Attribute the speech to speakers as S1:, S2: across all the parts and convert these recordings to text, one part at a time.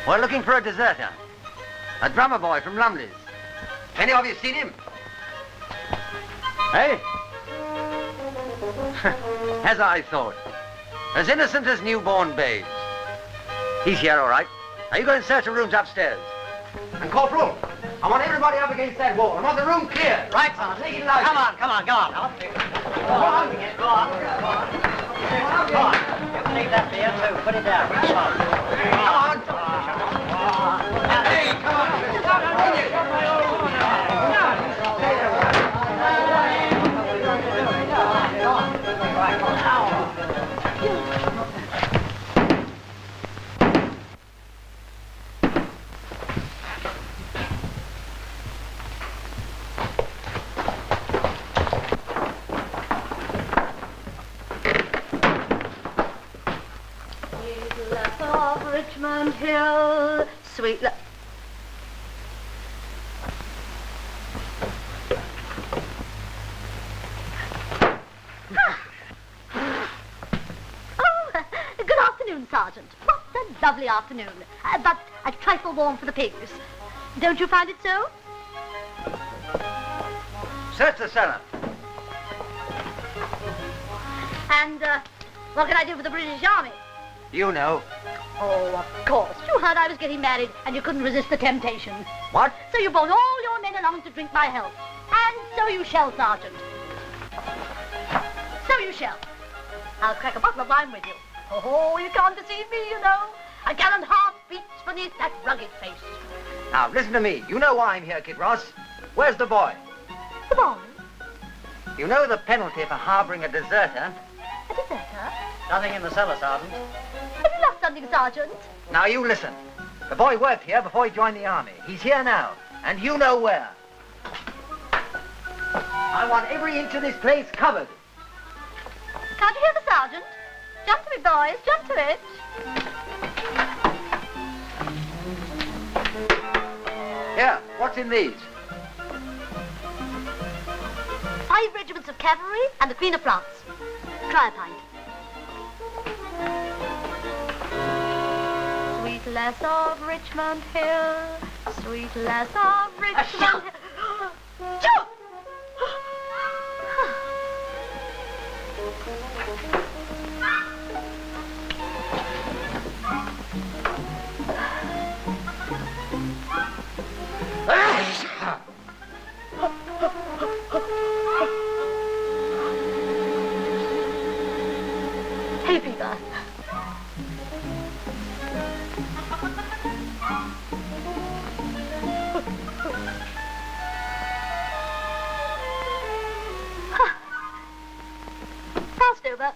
S1: We're looking for a deserter. A drummer boy from Lumley's. Any of you seen him? Hey? As I thought. As innocent as newborn babes. He's here, all right. Now you go and search the rooms upstairs. And Corporal, I want everybody up against that wall. I want the room clear.
S2: Right, Sergeant.
S1: Take it light.
S2: Come on. Go on. Go on. You can leave that there, too. Put it down. Come on.
S1: Come on. Hey, come on.
S3: Richmond Hill, sweet good afternoon, Sergeant. What a lovely afternoon. But a trifle warm for the pigs. Don't you find it so?
S1: Search the cellar.
S3: And what can I do for the British Army?
S1: You know.
S3: Oh, of course. You heard I was getting married and you couldn't resist the temptation.
S1: What?
S3: So you brought all your men along to drink my health. And so you shall, Sergeant. So you shall. I'll crack a bottle of wine with you. Oh, you can't deceive me, you know. A gallant heart beats beneath that rugged face.
S1: Now, listen to me. You know why I'm here, Kid Ross. Where's the boy?
S3: The boy?
S1: You know the penalty for harboring a deserter?
S3: A deserter?
S2: Nothing in the cellar, Sergeant.
S3: Have you lost something, Sergeant?
S1: Now, you listen. The boy worked here before he joined the army. He's here now, and you know where. I want every inch of this place covered.
S3: Can't you hear the Sergeant? Jump to it, boys. Jump to it.
S1: Here, what's in these?
S3: 5 regiments of cavalry and the Queen of France. Try a pint. Sweet lass of Richmond Hill, sweet lass of Richmond Hill. Jump! Hey, Peter. Passed over.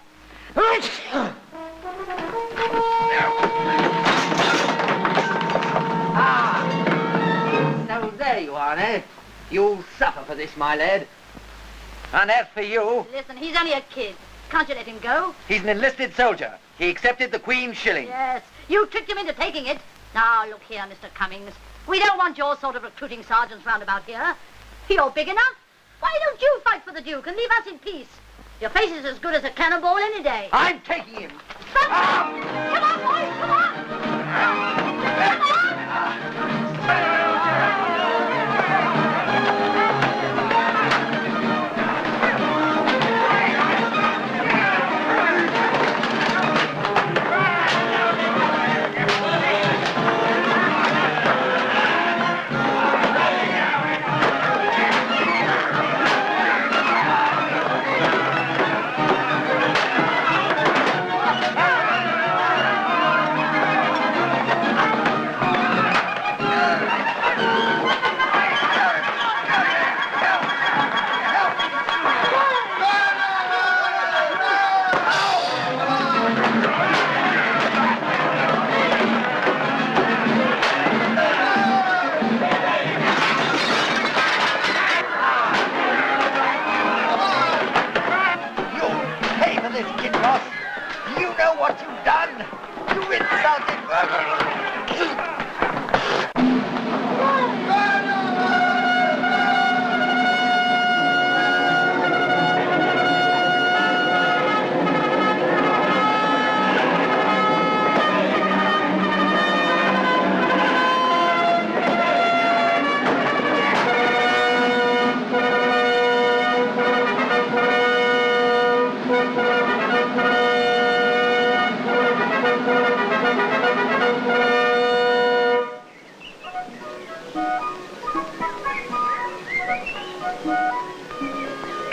S1: So there you are, eh? You'll suffer for this, my lad. And as for you,
S3: Listen, he's only a kid. Can't you let him go?
S1: he's an enlisted soldier. He accepted the Queen's shilling.
S3: Yes. You tricked him into taking it. Now, look here, Mr. Cummings. We don't want your sort of recruiting sergeants round about here. You're big enough. Why don't you fight for the Duke and leave us in peace? Your face is as good as a cannonball any day.
S1: I'm taking him.
S3: Come on, boys, come on! Come on!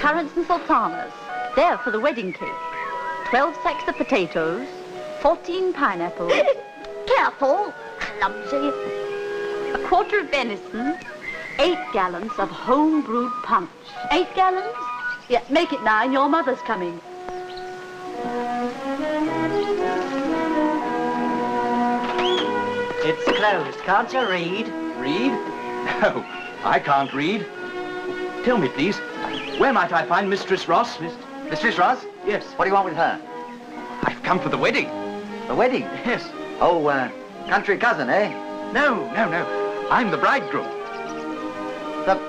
S3: currants and sultanas. They're for the wedding cake. 12 sacks of potatoes, 14 pineapples. Careful, clumsy. A quarter of venison, 8 gallons of home-brewed punch. 8 gallons? Yeah, make it 9. Your mother's coming.
S2: It's closed. Can't you read?
S4: Read? No, I can't read. Tell me, please, where might I find Mistress Ross?
S1: Mistress Ross?
S4: Yes.
S1: What do you want with her?
S4: I've come for the wedding.
S1: The wedding?
S4: Yes.
S1: Oh, country cousin, eh?
S4: No. I'm the bridegroom.
S1: The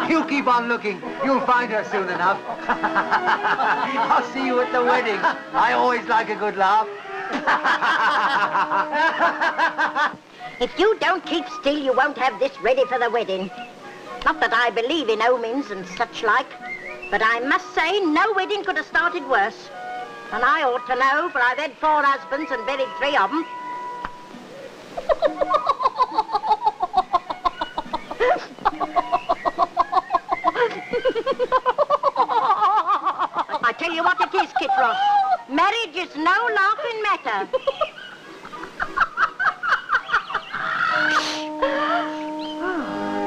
S1: You keep on looking. You'll find her soon enough. I'll see you at the wedding. I always like a good laugh.
S5: If you don't keep still, you won't have this ready for the wedding. Not that I believe in omens and such like, but I must say no wedding could have started worse. And I ought to know, for I've had 4 husbands and buried 3 of them. I tell you what it is, Kit Ross. Marriage is no laughing matter.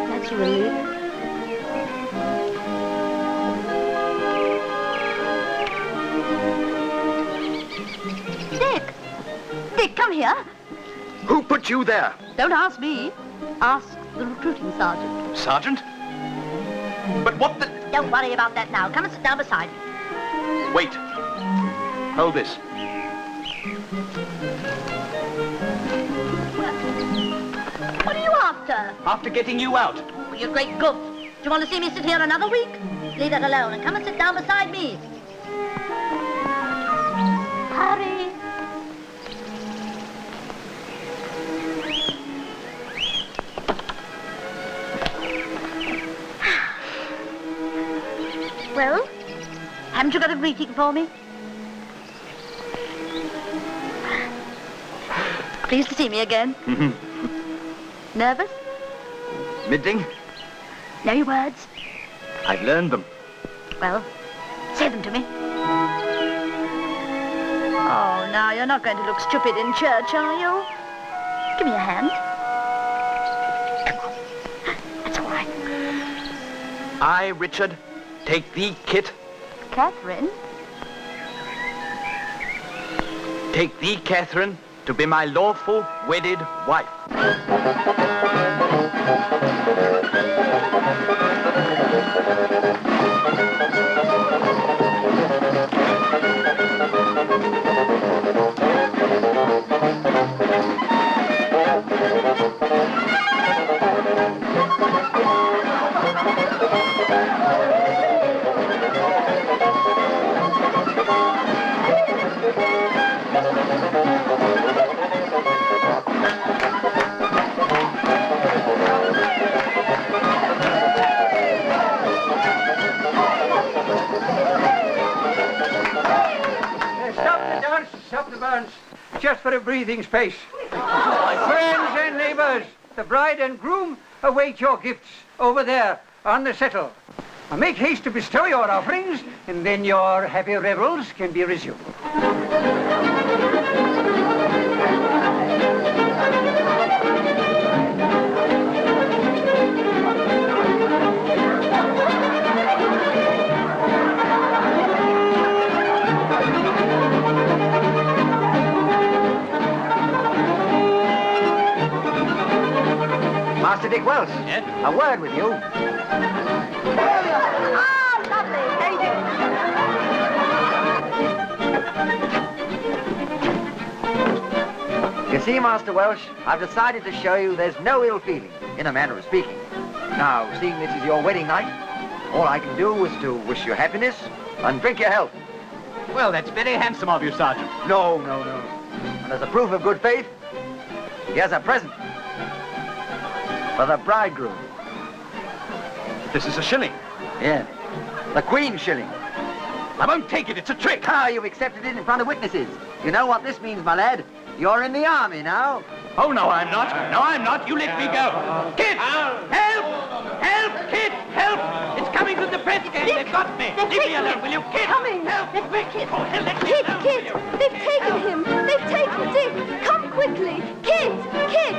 S3: That's a relief. Dick, come here.
S4: Who put you there?
S3: Don't ask me. Ask the recruiting sergeant.
S4: Sergeant? But what the...
S3: Don't worry about that now. Come and sit down beside me.
S4: Wait. Hold this.
S3: What are you after?
S4: After getting you out.
S3: Oh, you great goof. Do you want to see me sit here another week? Leave that alone and come and sit down beside me. Hurry. Well, haven't you got a greeting for me? Pleased to see me again. Nervous?
S4: Middling?
S3: Know your words?
S4: I've learned them.
S3: Well, say them to me. Oh, now, you're not going to look stupid in church, are you? Give me a hand. Come on. That's all right.
S4: I, Richard, take thee, Kit.
S3: Catherine?
S4: Take thee, Catherine, to be my lawful wedded wife.
S6: Stop the dance, just for a breathing space. Friends and neighbours, the bride and groom await your gifts over there on the settle. Now make haste to bestow your offerings, and then your happy revels can be resumed.
S1: Master Dick Welsh.
S4: Yes?
S1: A word with you.
S3: Ah, lovely. Thank you.
S1: You see, Master Welsh, I've decided to show you there's no ill feeling, in a manner of speaking. Now, seeing this is your wedding night, all I can do is to wish you happiness and drink your health.
S4: Well, that's very handsome of you, Sergeant.
S1: No. And as a proof of good faith, here's a present for the bridegroom.
S4: This is a shilling.
S1: Yeah, the Queen's shilling.
S4: I won't take it. It's a trick.
S1: Ah, you've accepted it in front of witnesses. You know what this means, my lad? You're in the army now.
S4: Oh, no, I'm not. No, I'm not. You let me go. Kit! Help! Help! Kit! Help! It's coming from the press gang. They've got me. Leave me alone, will you? Kit!
S7: Coming.
S4: Help! Quick!
S7: Kit.
S4: Oh, hell, let me
S7: Kit,
S4: alone,
S7: Kit,
S4: will you?
S7: they've taken him. They've taken Dick. Come quickly. Kit, Kit.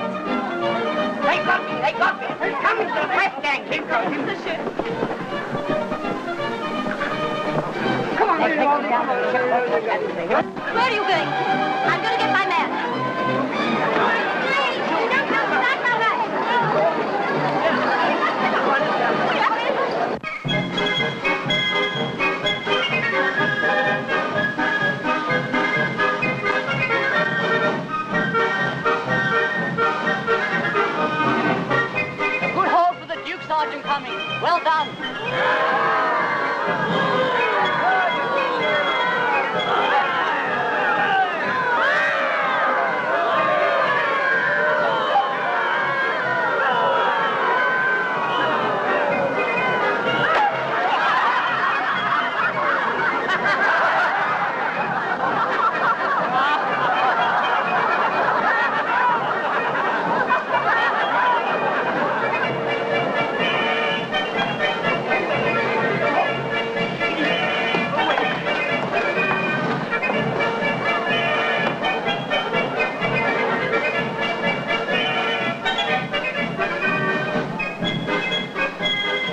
S2: They got me. They got me. They're coming to the press gang. Keep going. Keep the ship. Come on, take them down to the ship.
S3: Where are you going? I'm going to get my man. Please, don't go back my way.
S2: A good haul for the Duke, Sergeant Cumming. Well done.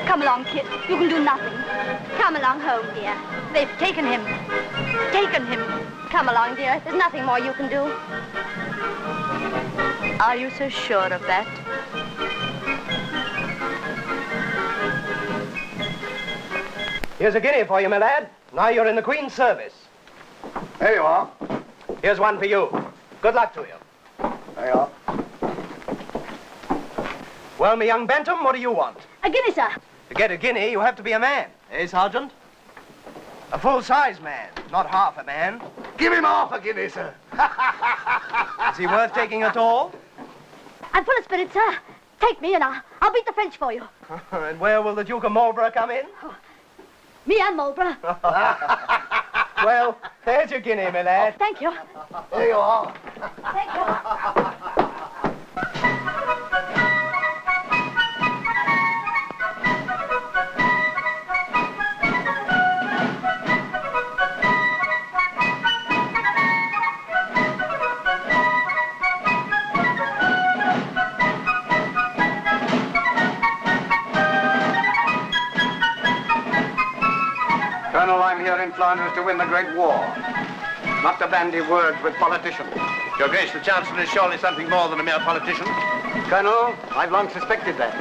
S3: Come along, Kit. You can do nothing. Come along home, dear. They've taken him. Taken him. Come along, dear. There's nothing more you can do. Are you so sure of that?
S8: Here's a guinea for you, my lad. Now you're in the Queen's service.
S1: There you are.
S8: Here's one for you. Good luck to you.
S1: There you are.
S8: Well, my young bantam, what do you want?
S3: A guinea, sir.
S8: To get a guinea, you have to be a man. Eh, Sergeant? A full-size man, not half a man.
S1: Give him half a guinea, sir.
S8: Is he worth taking at all?
S3: I'm full of spirit, sir. Take me and I'll beat the French for you.
S8: And where will the Duke of Marlborough come in?
S3: Me and Marlborough.
S8: Well, there's your guinea, my lad.
S3: Thank you.
S1: There you are.
S3: Thank you.
S1: Colonel, I'm here in Flanders to win the Great War, not to bandy words with politicians.
S4: Your Grace, the Chancellor is surely something more than a mere politician.
S1: Colonel, I've long suspected that.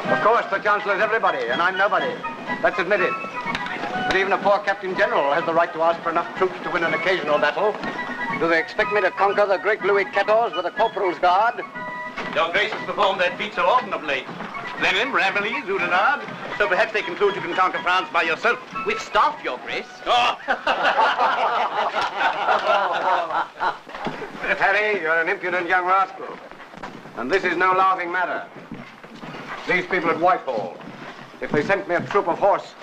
S1: Of course, the Chancellor's everybody, and I'm nobody. Let's admit it. But even a poor Captain General has the right to ask for enough troops to win an occasional battle. Do they expect me to conquer the great Louis XIV with a corporal's guard?
S4: Your Grace has performed that feat so often of late. Lenin, Ramillies, Oudenarde. So perhaps they conclude you can conquer France by yourself.
S2: With staff, Your Grace.
S4: Oh!
S1: Harry, you're an impudent young rascal. And this is no laughing matter. These people at Whitehall, if they sent me a troop of horse,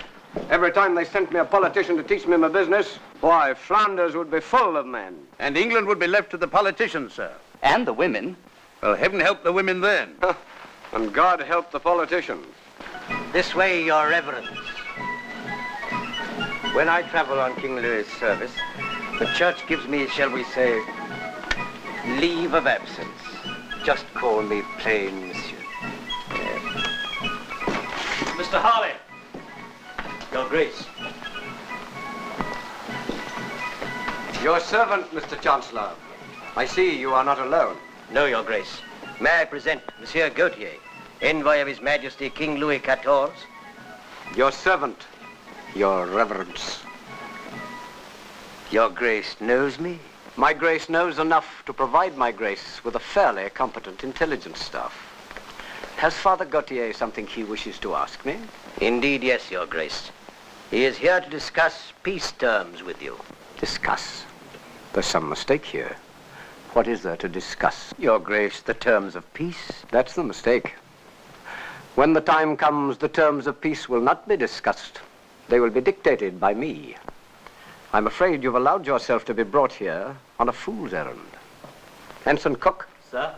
S1: every time they sent me a politician to teach me my business, why, Flanders would be full of men.
S4: And England would be left to the politicians, sir.
S2: And the women.
S4: Well, heaven help the women then.
S1: And God help the politicians.
S2: This way, Your Reverence.
S1: When I travel on King Louis's service, the church gives me, shall we say, leave of absence. Just call me plain monsieur.
S2: Mr. Harley. Your Grace.
S1: Your servant, Mr. Chancellor. I see you are not alone.
S2: No, Your Grace. May I present Monsieur Gautier, envoy of His Majesty King Louis XIV?
S1: Your servant, Your Reverence.
S2: Your Grace knows me?
S1: My Grace knows enough to provide my Grace with a fairly competent intelligence staff. Has Father Gautier something he wishes to ask me?
S2: Indeed, yes, Your Grace. He is here to discuss peace terms with you.
S1: Discuss? There's some mistake here. What is there to discuss?
S2: Your Grace, the terms of peace.
S1: That's the mistake. When the time comes, the terms of peace will not be discussed. They will be dictated by me. I'm afraid you've allowed yourself to be brought here on a fool's errand.
S9: Ensign Cook,
S2: Sir?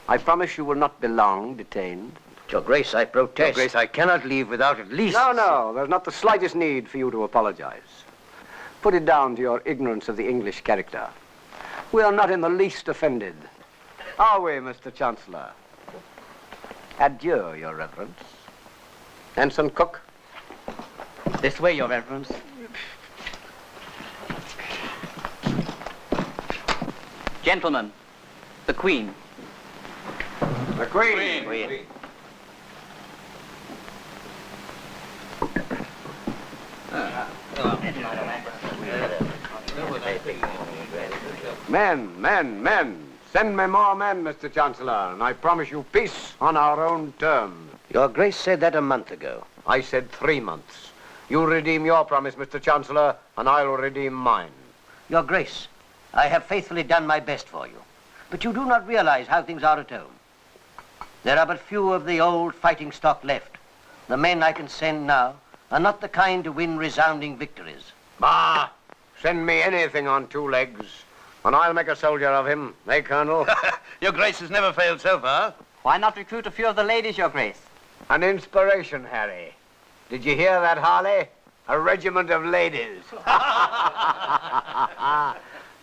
S9: I promise you will not be long detained.
S2: Your Grace, I protest.
S9: Your Grace, I cannot leave without at least... No, there's not the slightest need for you to apologize. Put it down to your ignorance of the English character. We are not in the least offended. Are we, Mr. Chancellor? Adieu, Your Reverence. Ensign Cook?
S4: This way, Your Reverence. Gentlemen, the Queen.
S9: The Queen.
S2: Queen.
S9: Men. Send me more men, Mr. Chancellor, and I promise you peace on our own terms.
S2: Your Grace said that a month ago.
S9: I said 3 months. You redeem your promise, Mr. Chancellor, and I'll redeem mine.
S2: Your Grace, I have faithfully done my best for you. But you do not realize how things are at home. There are but few of the old fighting stock left. The men I can send now are not the kind to win resounding victories.
S9: Bah! Send me anything on 2 legs, and I'll make a soldier of him. Eh, Colonel?
S4: Your Grace has never failed so far. Why not recruit a few of the ladies, Your Grace?
S9: An inspiration, Harry. Did you hear that, Harley? A regiment of ladies.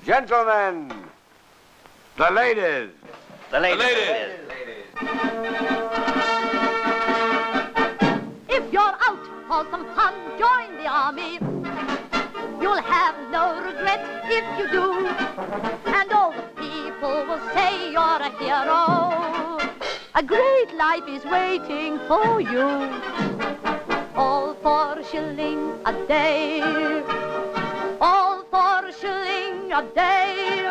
S9: Gentlemen, the ladies.
S2: The ladies.
S3: If you're out for some fun, join the army. You'll have no regret if you do. And all the people will say you're a hero. A great life is waiting for you. All for a shilling a day. All for a shilling a day.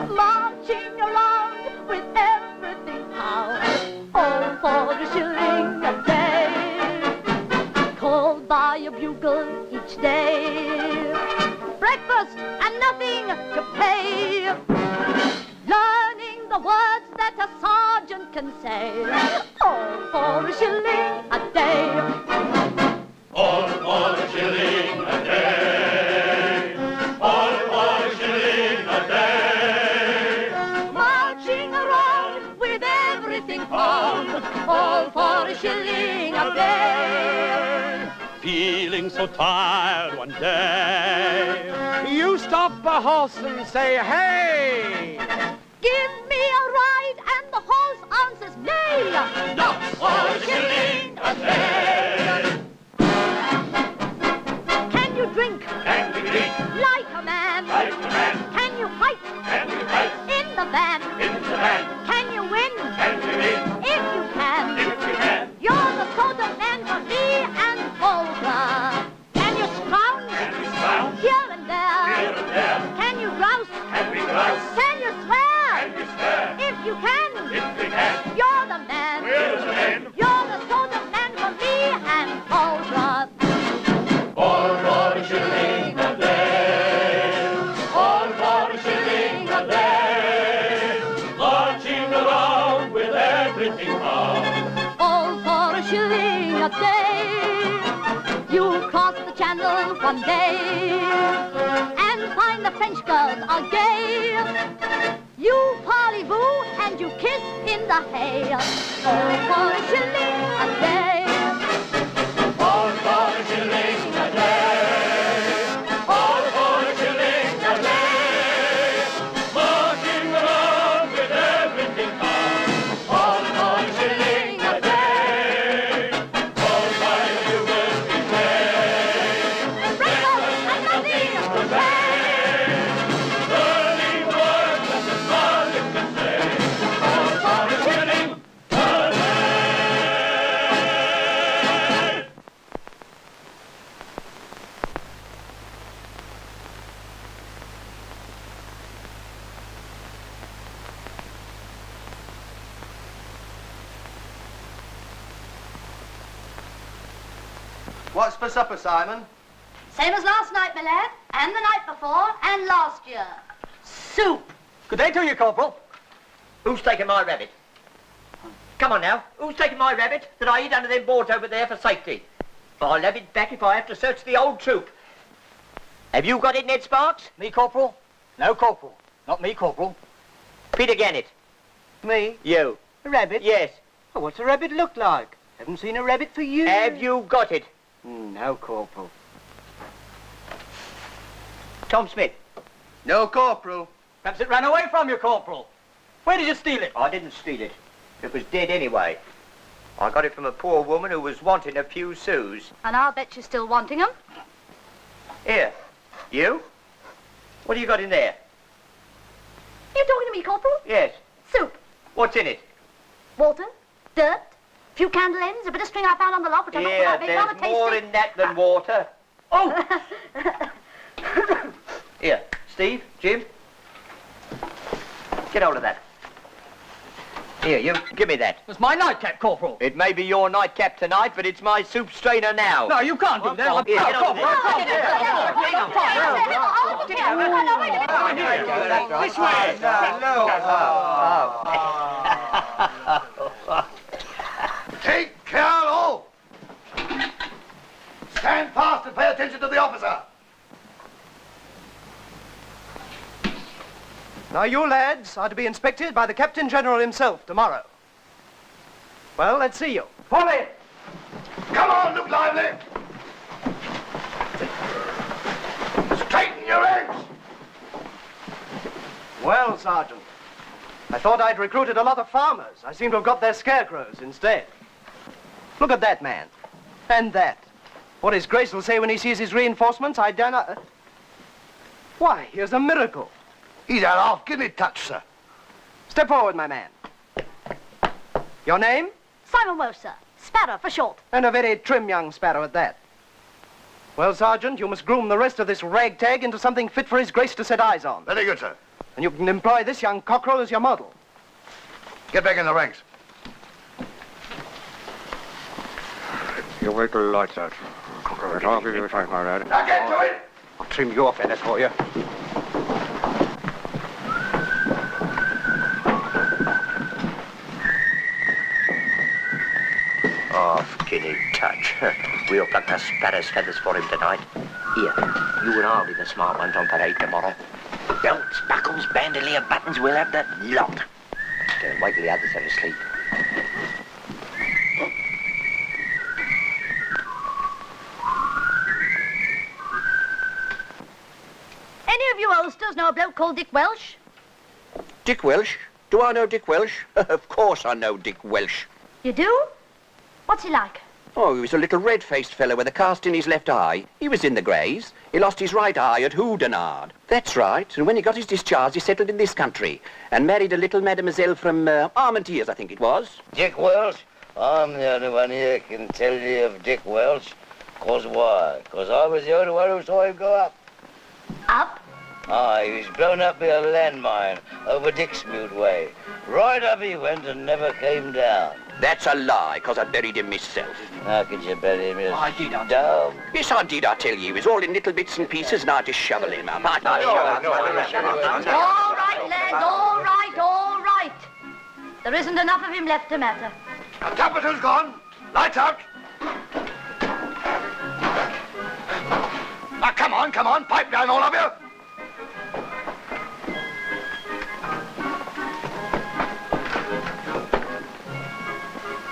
S3: Marching around with everything out. All for a shilling a day. Called by a bugle each day. Breakfast and nothing to pay. Learning the words that a sergeant can say. All for a shilling a day.
S10: All for a shilling a day. All for a shilling a day.
S3: Marching around with everything found. All for a shilling a day.
S10: Feeling so tired one day.
S6: You stop a horse and say, hey!
S3: Give me a ride, and the horse answers nay.
S10: Not for a shilling a day.
S3: Can you drink?
S10: Can you drink?
S3: Like a man.
S10: Like a man.
S3: Can you fight?
S10: Can you fight?
S3: In the van.
S10: In the van.
S3: Can you win?
S10: Can you win?
S3: If you can.
S10: If you can.
S3: You're the sort of man for me and Volga. Can you scrounge?
S10: Can you scrounge?
S3: Here and there.
S10: Here and there.
S3: Can you grouse?
S10: Can we grouse?
S3: Can you swear?
S10: Can you swear?
S3: If you can.
S10: If we can.
S3: You're the man.
S10: We're the men.
S3: You're the sort of man for me and Volga.
S10: All for a shilling a day. All for a shilling a day. Marching around with everything found.
S3: All for a shilling a day. You cross the channel one day and find the French girls are gay. You parlez-vous and you kiss in the hay. All for a shilling a day.
S10: All for a shilling a day. All for a shilling a day. Marching around with everything found. All for a shilling a day. All by the bugles we play.
S3: Breakfast and nothing to pay.
S10: Learning the words that the sergeant can say. All for a shilling a day.
S8: What's for supper, Simon?
S3: Same as last night, my lad, and the night before, and last year. Soup.
S6: Good day to you, Corporal.
S2: Who's taking my rabbit? Come on now, who's taking my rabbit that I eat under them boards over there for safety? I'll have it back if I have to search the old troop. Have you got it, Ned Sparks?
S6: Me, Corporal? No, Corporal. Not me, Corporal.
S2: Peter Gannett.
S8: Me?
S2: You.
S8: A rabbit?
S2: Yes.
S8: Oh, what's a rabbit look like? Haven't seen a rabbit for years.
S2: Have you got it?
S8: No, Corporal.
S2: Tom Smith.
S8: No, Corporal.
S4: Perhaps it ran away from you, Corporal. Where did you steal it?
S2: I didn't steal it. It was dead anyway. I got it from a poor woman who was wanting a few sous.
S3: And I'll bet you're still wanting them.
S2: Here. You? What do you got in there?
S3: You talking to me, Corporal?
S2: Yes.
S3: Soup,
S2: What's in it?
S3: water, dirt, few candle ends, a bit of string I found on the loft, which I
S2: Here,
S3: thought might make rather
S2: there's more
S3: tasty.
S2: in that than water. Oh! Here, Steve, Jim. Get hold of that. Here, you, give me that.
S4: It's my nightcap, Corporal.
S2: It may be your nightcap tonight, but it's my soup strainer now.
S4: No, you can't do that.
S2: Here, get hold of
S4: This way.
S10: Take care, all! Stand fast and pay attention to the officer.
S8: Now, you lads are to be inspected by the Captain General himself tomorrow. Well, let's see you.
S10: Fall in! Come on, look lively! Straighten your legs!
S8: Well, Sergeant, I thought I'd recruited a lot of farmers. I seem to have got their scarecrows instead. Look at that man. And that. What his Grace will say when he sees his reinforcements, I dare not... Why, here's a miracle.
S10: He's had half-guinea touch, sir.
S8: Step forward, my man. Your name?
S3: Simon Welsh, sir. Sparrow for short.
S8: And a very trim young sparrow at that. Well, Sergeant, you must groom the rest of this ragtag into something fit for his Grace to set eyes on.
S10: Very good, sir.
S8: And you can employ this young cockerel as your model.
S10: Get back in the ranks.
S9: You wait till the lights out. I'll give you a try, Conrad.
S10: Now get to it!
S9: I'll trim your feathers for you.
S2: Half-guinea touch. We'll pluck the sparrow's feathers for him tonight. Here, you and I'll be the smart ones on parade tomorrow. Belts, buckles, bandolier, buttons, we'll have that lot. Wait till the others are asleep.
S3: Any of you oldsters know a bloke called Dick Welsh?
S11: Dick Welsh? Do I know Dick Welsh? Of course I know Dick Welsh.
S3: You do? What's he like?
S11: Oh, he was a little red-faced fellow with a cast in his left eye. He was in the Greys. He lost his right eye at Houdenard. That's right. And when he got his discharge, he settled in this country and married a little mademoiselle from Armentiers, I think it was.
S12: Dick Welsh? I'm the only one here can tell you of Dick Welsh. 'Cause why? 'Cause I was the only one who saw him go up.
S3: Up?
S12: Ah, he was blown up by a landmine over Dixmude Way. Right up he went and never came down.
S11: That's a lie, 'cause I buried him myself.
S12: How could you bury him?
S11: I did, I did.
S12: Down.
S11: Yes, I did, I tell you. He was all in little bits and pieces, and I just shovel him up.
S3: All right, lads, all right, all right. There isn't enough of him left to matter.
S10: Now, Tapperton's gone. Lights out. Now, come on, pipe down, all of you.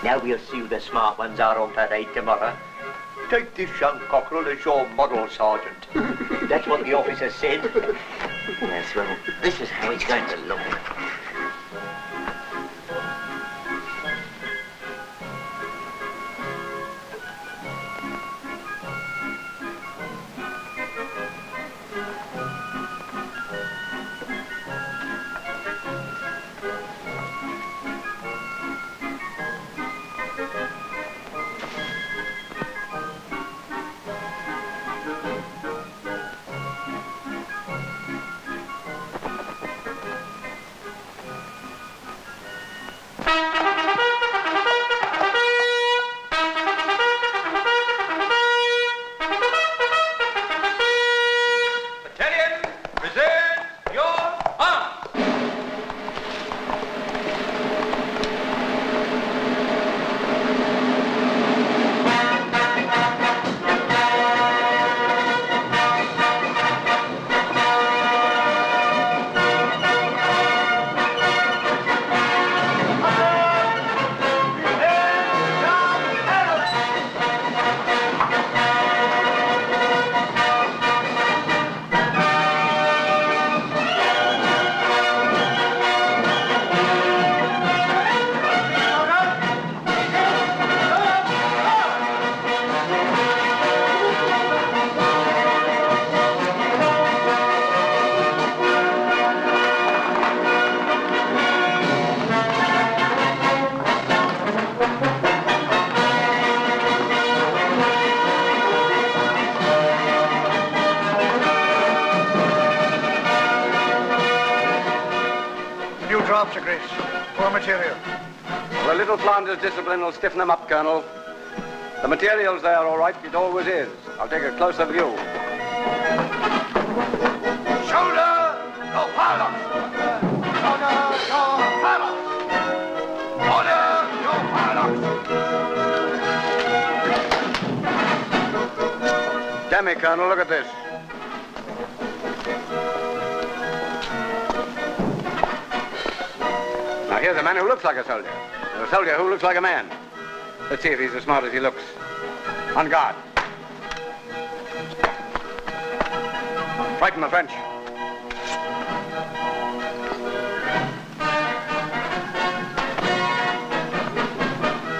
S2: Now we'll see who the smart ones are on parade tomorrow. Take this young cockerel as your model, Sergeant. That's what the officer said. Yes, well, this is how it's going to look.
S13: you're after, Grace? Poor material.
S9: Well, a little Flanders discipline will stiffen them up, Colonel. The material's there, all right. It always is. I'll take a closer view.
S13: Shoulder your pilots! Shoulder your pilots! Order your pilots!
S9: Damn it, Colonel, look at this. Now, here's a man who looks like a soldier. And a soldier who looks like a man. Let's see if he's as smart as he looks. On guard. Frighten the French.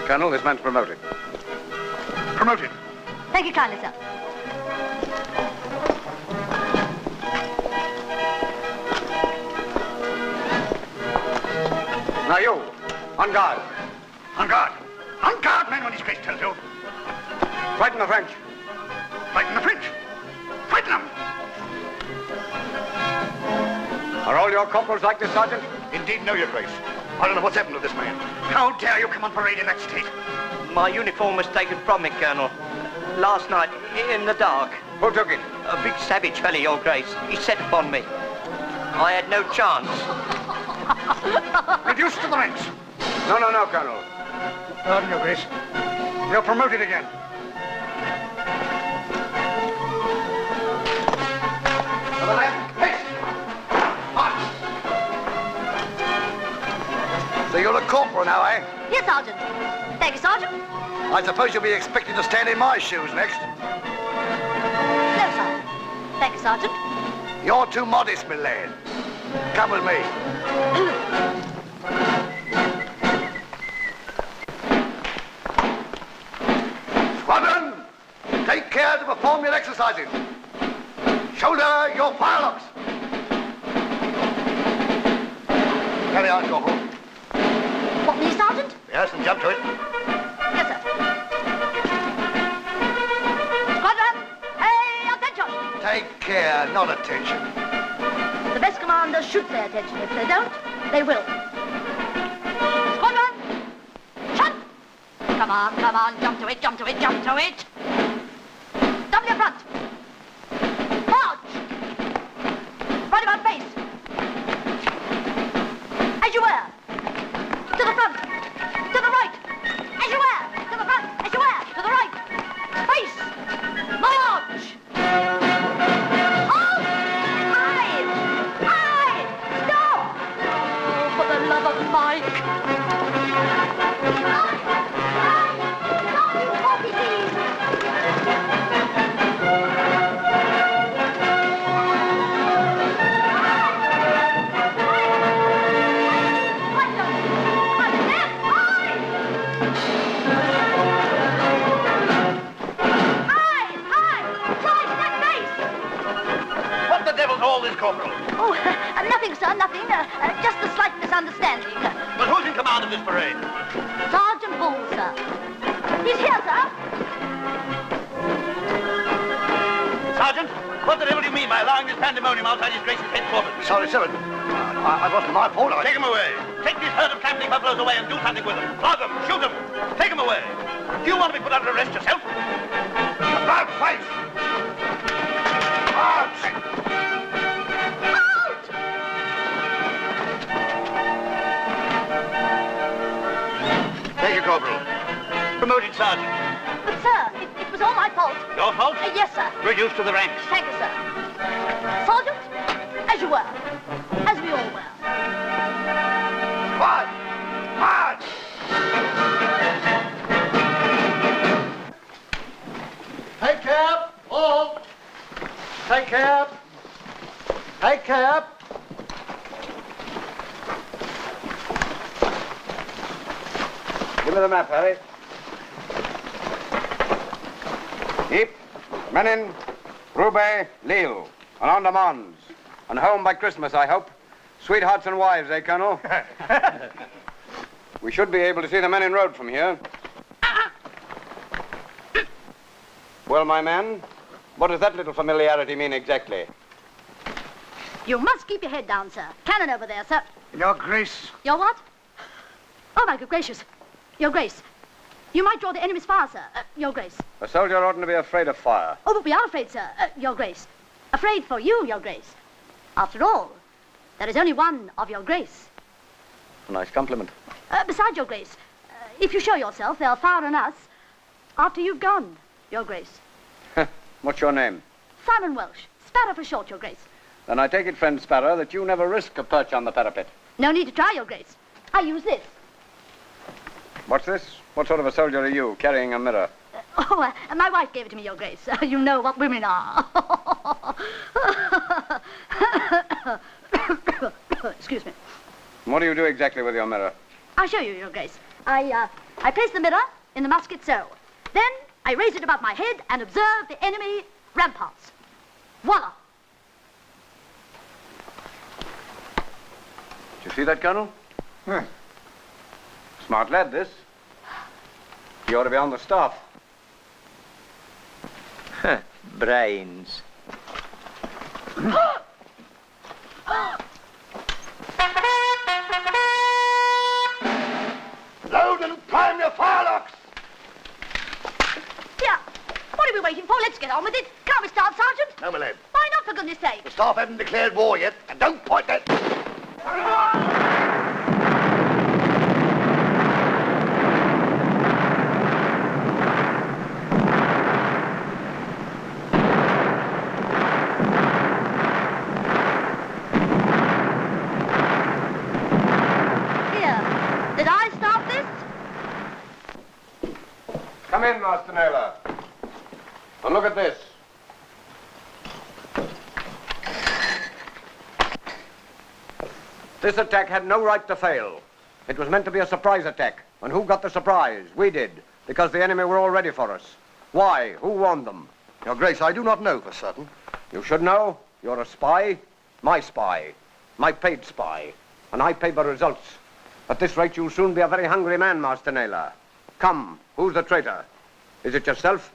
S9: Colonel, this man's promoted.
S13: Promoted.
S3: Thank you kindly, sir.
S9: Now you, on guard.
S13: On guard. On guard, men, when his Grace tells you.
S9: Frighten the French.
S13: Frighten the French. Frighten them.
S9: Are all your corporals like this, Sergeant?
S13: Indeed, no, Your Grace. I don't know what's happened to this man. How dare you come on parade in that state?
S8: My uniform was taken from me, Colonel. Last night, in the dark.
S9: Who took it?
S8: A big savage fellow, Your Grace. He set upon me. I had no chance.
S13: Reduced to the ranks.
S9: No, Colonel.
S13: Pardon, Your Grace. You're promoted again. To the left. Haste. March. So you're a corporal now, eh?
S3: Yes, Sergeant. Thank you, Sergeant.
S13: I suppose you'll be expected to stand in my shoes next.
S3: No, sir. Thank you, Sergeant.
S13: You're too modest, my lad. Come with me. Squadron, take care to perform your exercises. Shoulder your firelocks. Carry on, Corporal.
S3: What, me, Sergeant?
S13: Yes, and jump to it.
S3: Yes, sir. Squadron, hey, attention!
S13: Take care, not attention.
S3: The best commanders should pay attention. If they don't, they will. Squadron, shut! Come on, jump to it, jump to it, jump to it! Double your front! March! Right about face! As you were! To the front! To the right! As you were! To the front! As you were! To the right! Face! March! Halt! Hide! Hide! Stop! Oh, for the love of Mike! Stop, you naughty thieves!
S13: All this, Corporal?
S3: Oh, nothing, sir, nothing. Just a slight misunderstanding.
S13: But who's in command of this parade?
S3: Sergeant Bull, sir. He's here, sir.
S13: Sergeant, what the devil do you mean by allowing this pandemonium outside His Grace's headquarters? Sorry, sir. I wasn't my fault. Take them away. Take this herd of trampling buffaloes away and do something with them. Flog them, shoot them. Take them away. Do you want to be put under arrest yourself? About face! March! Thank you, Corporal. Promoted Sergeant.
S3: But, sir, it was all my fault.
S13: Your fault?
S3: Yes, sir.
S13: Reduced to the ranks.
S3: Thank you, sir. Sergeant, as you were. As we all were.
S13: Squad! March! Take care, all. Take care. Take care.
S9: Give me the map, Harry. Ypres, Menin, Roubaix, Lille, and Andamans. And home by Christmas, I hope. Sweethearts and wives, eh, Colonel? We should be able to see the Menin Road from here. Well, my man, what does that little familiarity mean exactly?
S3: You must keep your head down, sir. Cannon over there, sir.
S13: Your Grace.
S3: Your what? Oh, my good gracious. Your Grace. You might draw the enemy's fire, sir. Your Grace.
S9: A soldier oughtn't to be afraid of fire.
S3: Oh, but we are afraid, sir. Your Grace. Afraid for you, Your Grace. After all, there is only one of Your Grace.
S9: A nice compliment.
S3: Besides, Your Grace, if you show yourself, they'll fire on us after you've gone, Your Grace.
S9: What's your name?
S3: Simon Welsh. Sparrow for short, Your Grace.
S9: Then I take it, friend Sparrow, that you never risk a perch on the parapet.
S3: No need to try, Your Grace. I use this.
S9: What's this? What sort of a soldier are you, carrying a mirror?
S3: My wife gave it to me, Your Grace. You know what women are. Excuse me.
S9: What do you do exactly with your mirror?
S3: I'll show you, Your Grace. I place the mirror in the musket so. Then I raise it above my head and observe the enemy ramparts. Voila!
S9: Did you see that, Colonel? Smart lad, this. He ought to be on the staff.
S2: Brains.
S13: Load and prime your firelocks.
S3: Here. What are we waiting for? Let's get on with it. Can't we start, Sergeant?
S13: No, my lad.
S3: Why not, for goodness sake?
S13: The staff haven't declared war yet, and don't point that...
S9: Come in, Master Naylor. And look at this. This attack had no right to fail. It was meant to be a surprise attack. And who got the surprise? We did, because the enemy were all ready for us. Why? Who warned them?
S13: Your Grace, I do not know for certain.
S9: You should know. You're a spy, my paid spy. And I pay by results. At this rate, you'll soon be a very hungry man, Master Naylor. Come, who's the traitor? Is it yourself?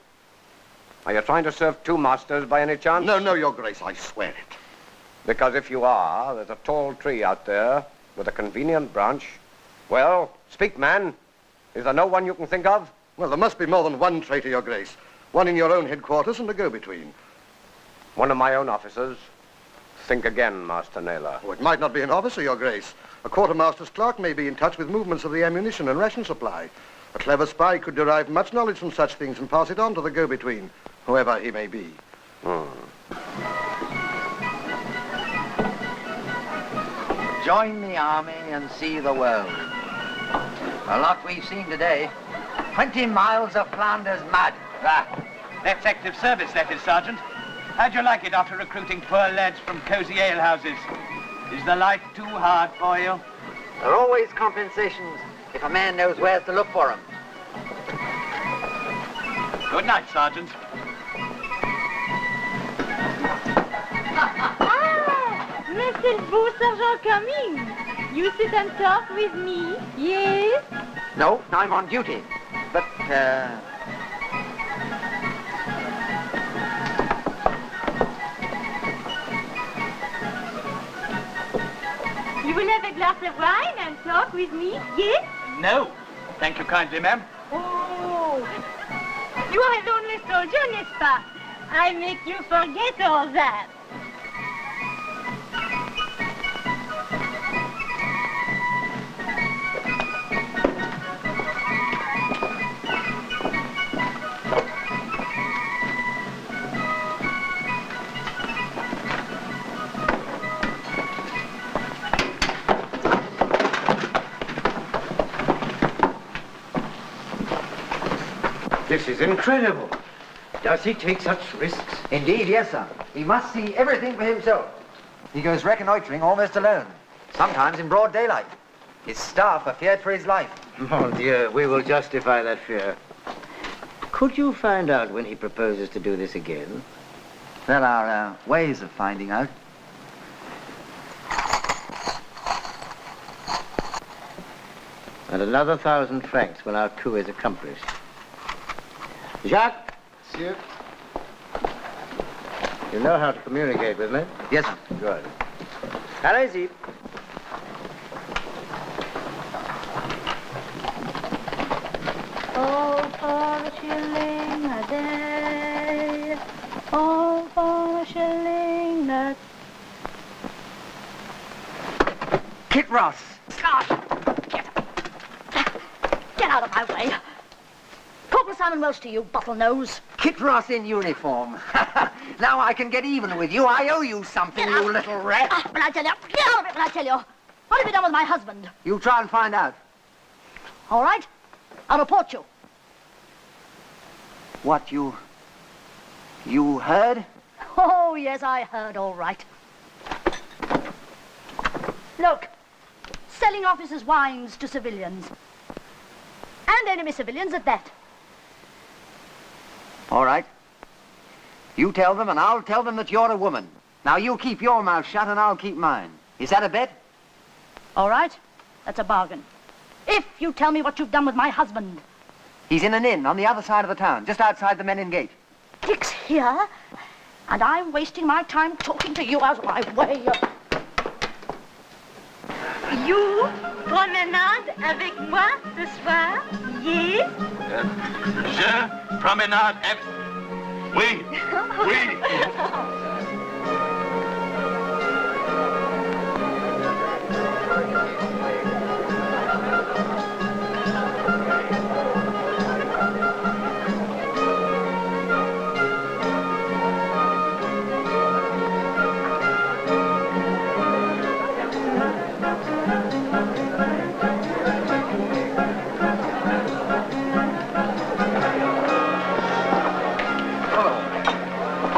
S9: Are you trying to serve two masters by any chance?
S13: No, no, Your Grace, I swear it.
S9: Because if you are, there's a tall tree out there with a convenient branch. Well, speak, man. Is there no one you can think of?
S13: Well, there must be more than one traitor, Your Grace. One in your own headquarters and a go-between.
S9: One of my own officers. Think again, Master Naylor.
S13: Oh, it might not be an officer, Your Grace. A quartermaster's clerk may be in touch with movements of the ammunition and ration supply. A clever spy could derive much knowledge from such things and pass it on to the go-between, whoever he may be.
S1: Join the army and see the world. A lot we've seen today. 20 miles of Flanders mud.
S4: That's active service, that is, Sergeant. How'd you like it after recruiting poor lads from cosy alehouses? Is the life too hard for you?
S1: There are always compensations if a man knows where to look for them.
S4: Good night, Sergeant.
S7: Mais c'est le beau Sergeant Cumming. You sit and talk with me, yes?
S1: No, I'm on duty. But,
S7: You will have a glass of wine and talk with me, yes?
S4: No. Thank you kindly, ma'am.
S7: Oh, you are a lonely soldier, n'est-ce pas? I make you forget all that.
S6: This is incredible. Does he take such risks?
S1: indeed, yes, sir. He must see everything for himself. He goes reconnoitering almost alone, sometimes in broad daylight. His staff are feared for his life.
S2: Mon Dieu, we will justify that fear. Could you find out when he proposes to do this again?
S1: There are ways of finding out.
S2: And another 1,000 francs when our coup is accomplished. Jacques?
S1: Monsieur?
S2: You know how to communicate with me?
S1: Yes, sir.
S2: Good.
S8: Allez-y.
S3: All for a shilling a day. All for a shilling a...
S1: Kit Ross.
S3: Gosh! Get out of my way. Corporal Simon Welsh to you, bottlenose.
S1: Kit Ross in uniform. Now I can get even with you. I owe you something,
S3: Get out.
S1: you little rat.
S3: When I tell you, get out of it when I tell you. What have you done with my husband?
S1: You try and find out.
S3: All right, I'll report you.
S1: What, you heard?
S3: Oh, yes, I heard all right. Look, selling officers' wines to civilians. And enemy civilians at that.
S1: All right. You tell them, and I'll tell them that you're a woman. Now, you keep your mouth shut, and I'll keep mine. Is that a bet?
S3: All right, that's a bargain. If you tell me what you've done with my husband.
S1: He's in an inn on the other side of the town, just outside the Menin Gate.
S3: Dick's here, and I'm wasting my time talking to you out of my way.
S7: You promenade avec moi ce soir? Yes?
S13: Je promenade avec... Oui, oui.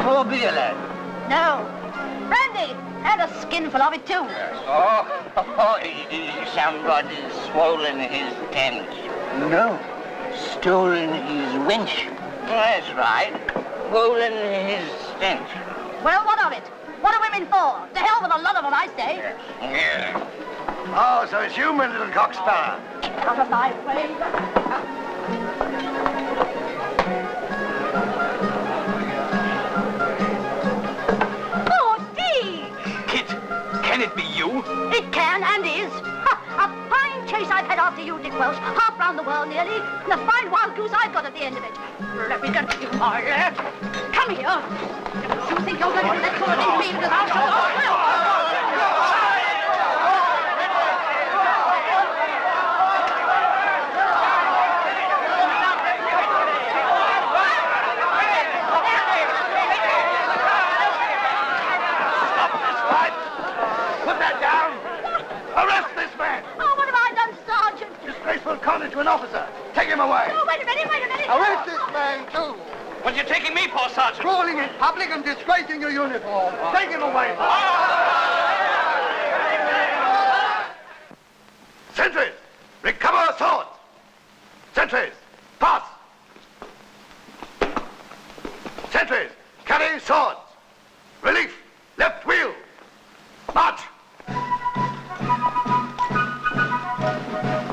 S2: Oh, beer, lad.
S3: No. Brandy, and a skinful of it, too.
S2: He somebody swollen his tent. No, stolen his winch. That's right. Swollen his tent.
S3: Well, what of it? What are women for? To hell with a lot of them, I say.
S2: Yeah.
S13: Oh, so it's you, my little cocksparrow.
S3: Get out of my way.
S4: Can it be you?
S3: It can and is. Ha, a fine chase I've had after you, Dick Welsh. Half round the world nearly. And a fine wild goose I've got at the end of it. Let me get you, my lad. Come here. Don't you think you're going to do that sort of thing to me because I'll show
S13: To an officer. Take him away.
S3: Oh, wait a minute.
S13: Arrest this man, too.
S4: What, you taking me for, Sergeant?
S13: Crawling in public and disgracing your uniform. Take him away. Sentries, recover swords. Sentries, pass. Sentries, carry swords. Relief, left wheel. March.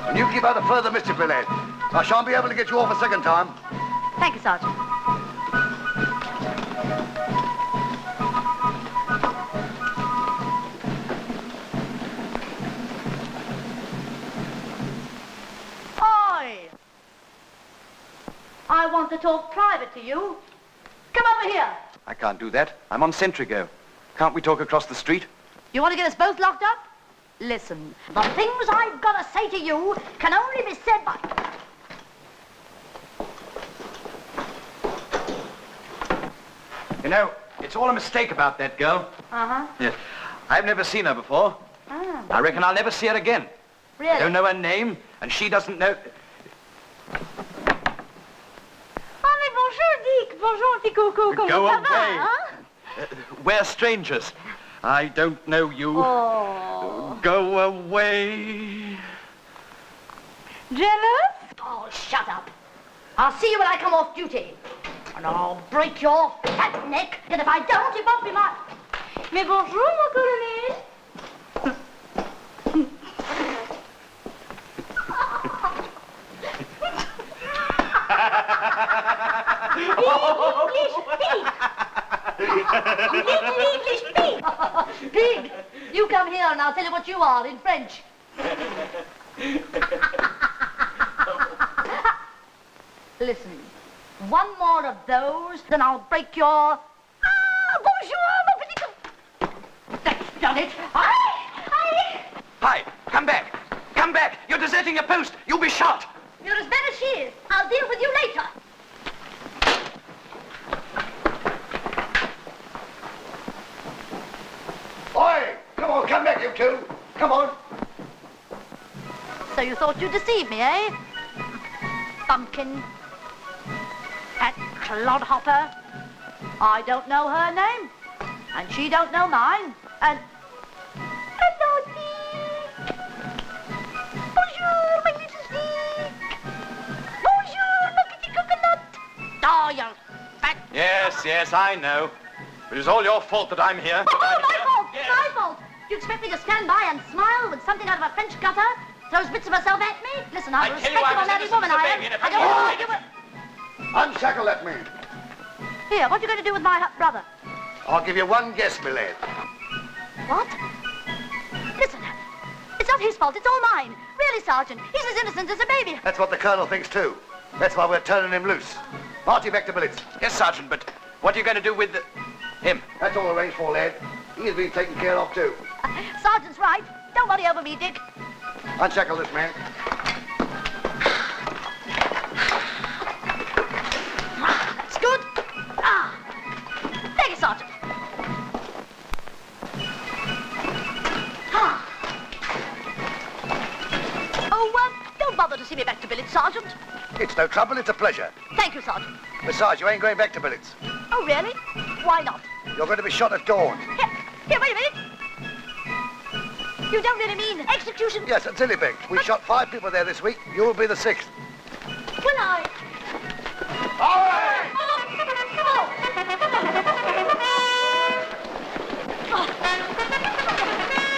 S13: And you keep out of further mischief, my lad. I shan't be able to get you off a second time.
S3: Thank you, Sergeant. Oi! I want to talk private to you. Come over here.
S8: I can't do that. I'm on sentry go. Can't we talk across the street?
S3: You want to get us both locked up? Listen, the things I've got to say to you can only be said by...
S8: You know, it's all a mistake about that girl.
S3: Uh-huh.
S8: Yes. I've never seen her before.
S3: Ah.
S8: I reckon I'll never see her again.
S3: Really?
S8: I don't know her name, and she doesn't know...
S7: Oh, mais bonjour, Dick. Bonjour, petit coco. Comment
S8: Go
S7: ça
S8: away.
S7: va, hein?
S8: We're strangers. I don't know you.
S3: Oh.
S8: Go away.
S7: Jealous?
S3: Oh, shut up. I'll see you when I come off duty. And I'll break your fat neck. And if I don't, it won't be my...
S7: Mais bonjour, mon colonel.
S3: English pig. English pig. Pig. You come here and I'll tell you what you are in French. Listen, one more of those, then I'll break your... bonjour, mon petit... That's done it.
S11: Hi, come back. Come back. You're deserting your post. You'll be shot.
S3: You're as bad as she is. I'll deal with you later.
S13: Oi! Come on, come back, you two. Come on.
S3: So you thought you'd deceive me, eh? Bumpkin. That clodhopper. I don't know her name. And she don't know mine. And... Hello, Dick. Bonjour, my little Dick. Bonjour, my pretty coconut. Oh, you fat...
S13: Yes, I know. It was all your fault that I'm here.
S3: Oh, my fault! Yes. My fault! You expect me to stand by and smile with something out of a French gutter? Throws bits of herself at me? Listen, I'm a respectable married woman, I am. I don't want to do it.
S13: Unshackle that man.
S3: Here, what are you going to do with my brother?
S13: I'll give you one guess, my lad.
S3: What? Listen, it's not his fault, it's all mine. Really, Sergeant, he's as innocent as a baby.
S13: That's what the Colonel thinks, too. That's why we're turning him loose. Marty, back to billets.
S11: Yes, Sergeant, but what are you going to do with him?
S13: That's all arranged for, lad. He's been taken care of, too.
S3: Sergeant's right. Don't worry over me, Dick.
S13: Unshackle this man.
S3: That's good. Thank you, Sergeant. Oh, don't bother to see me back to billets, Sergeant.
S13: It's no trouble, it's a pleasure.
S3: Thank you, Sergeant.
S13: Besides, you ain't going back to billets.
S3: Oh, really? Why not?
S13: You're going to be shot at dawn.
S3: Here, wait a minute. You don't really mean execution?
S13: Yes, at Zillibek. We shot 5 people there this week. You'll be the 6th.
S3: Will I?
S13: All right!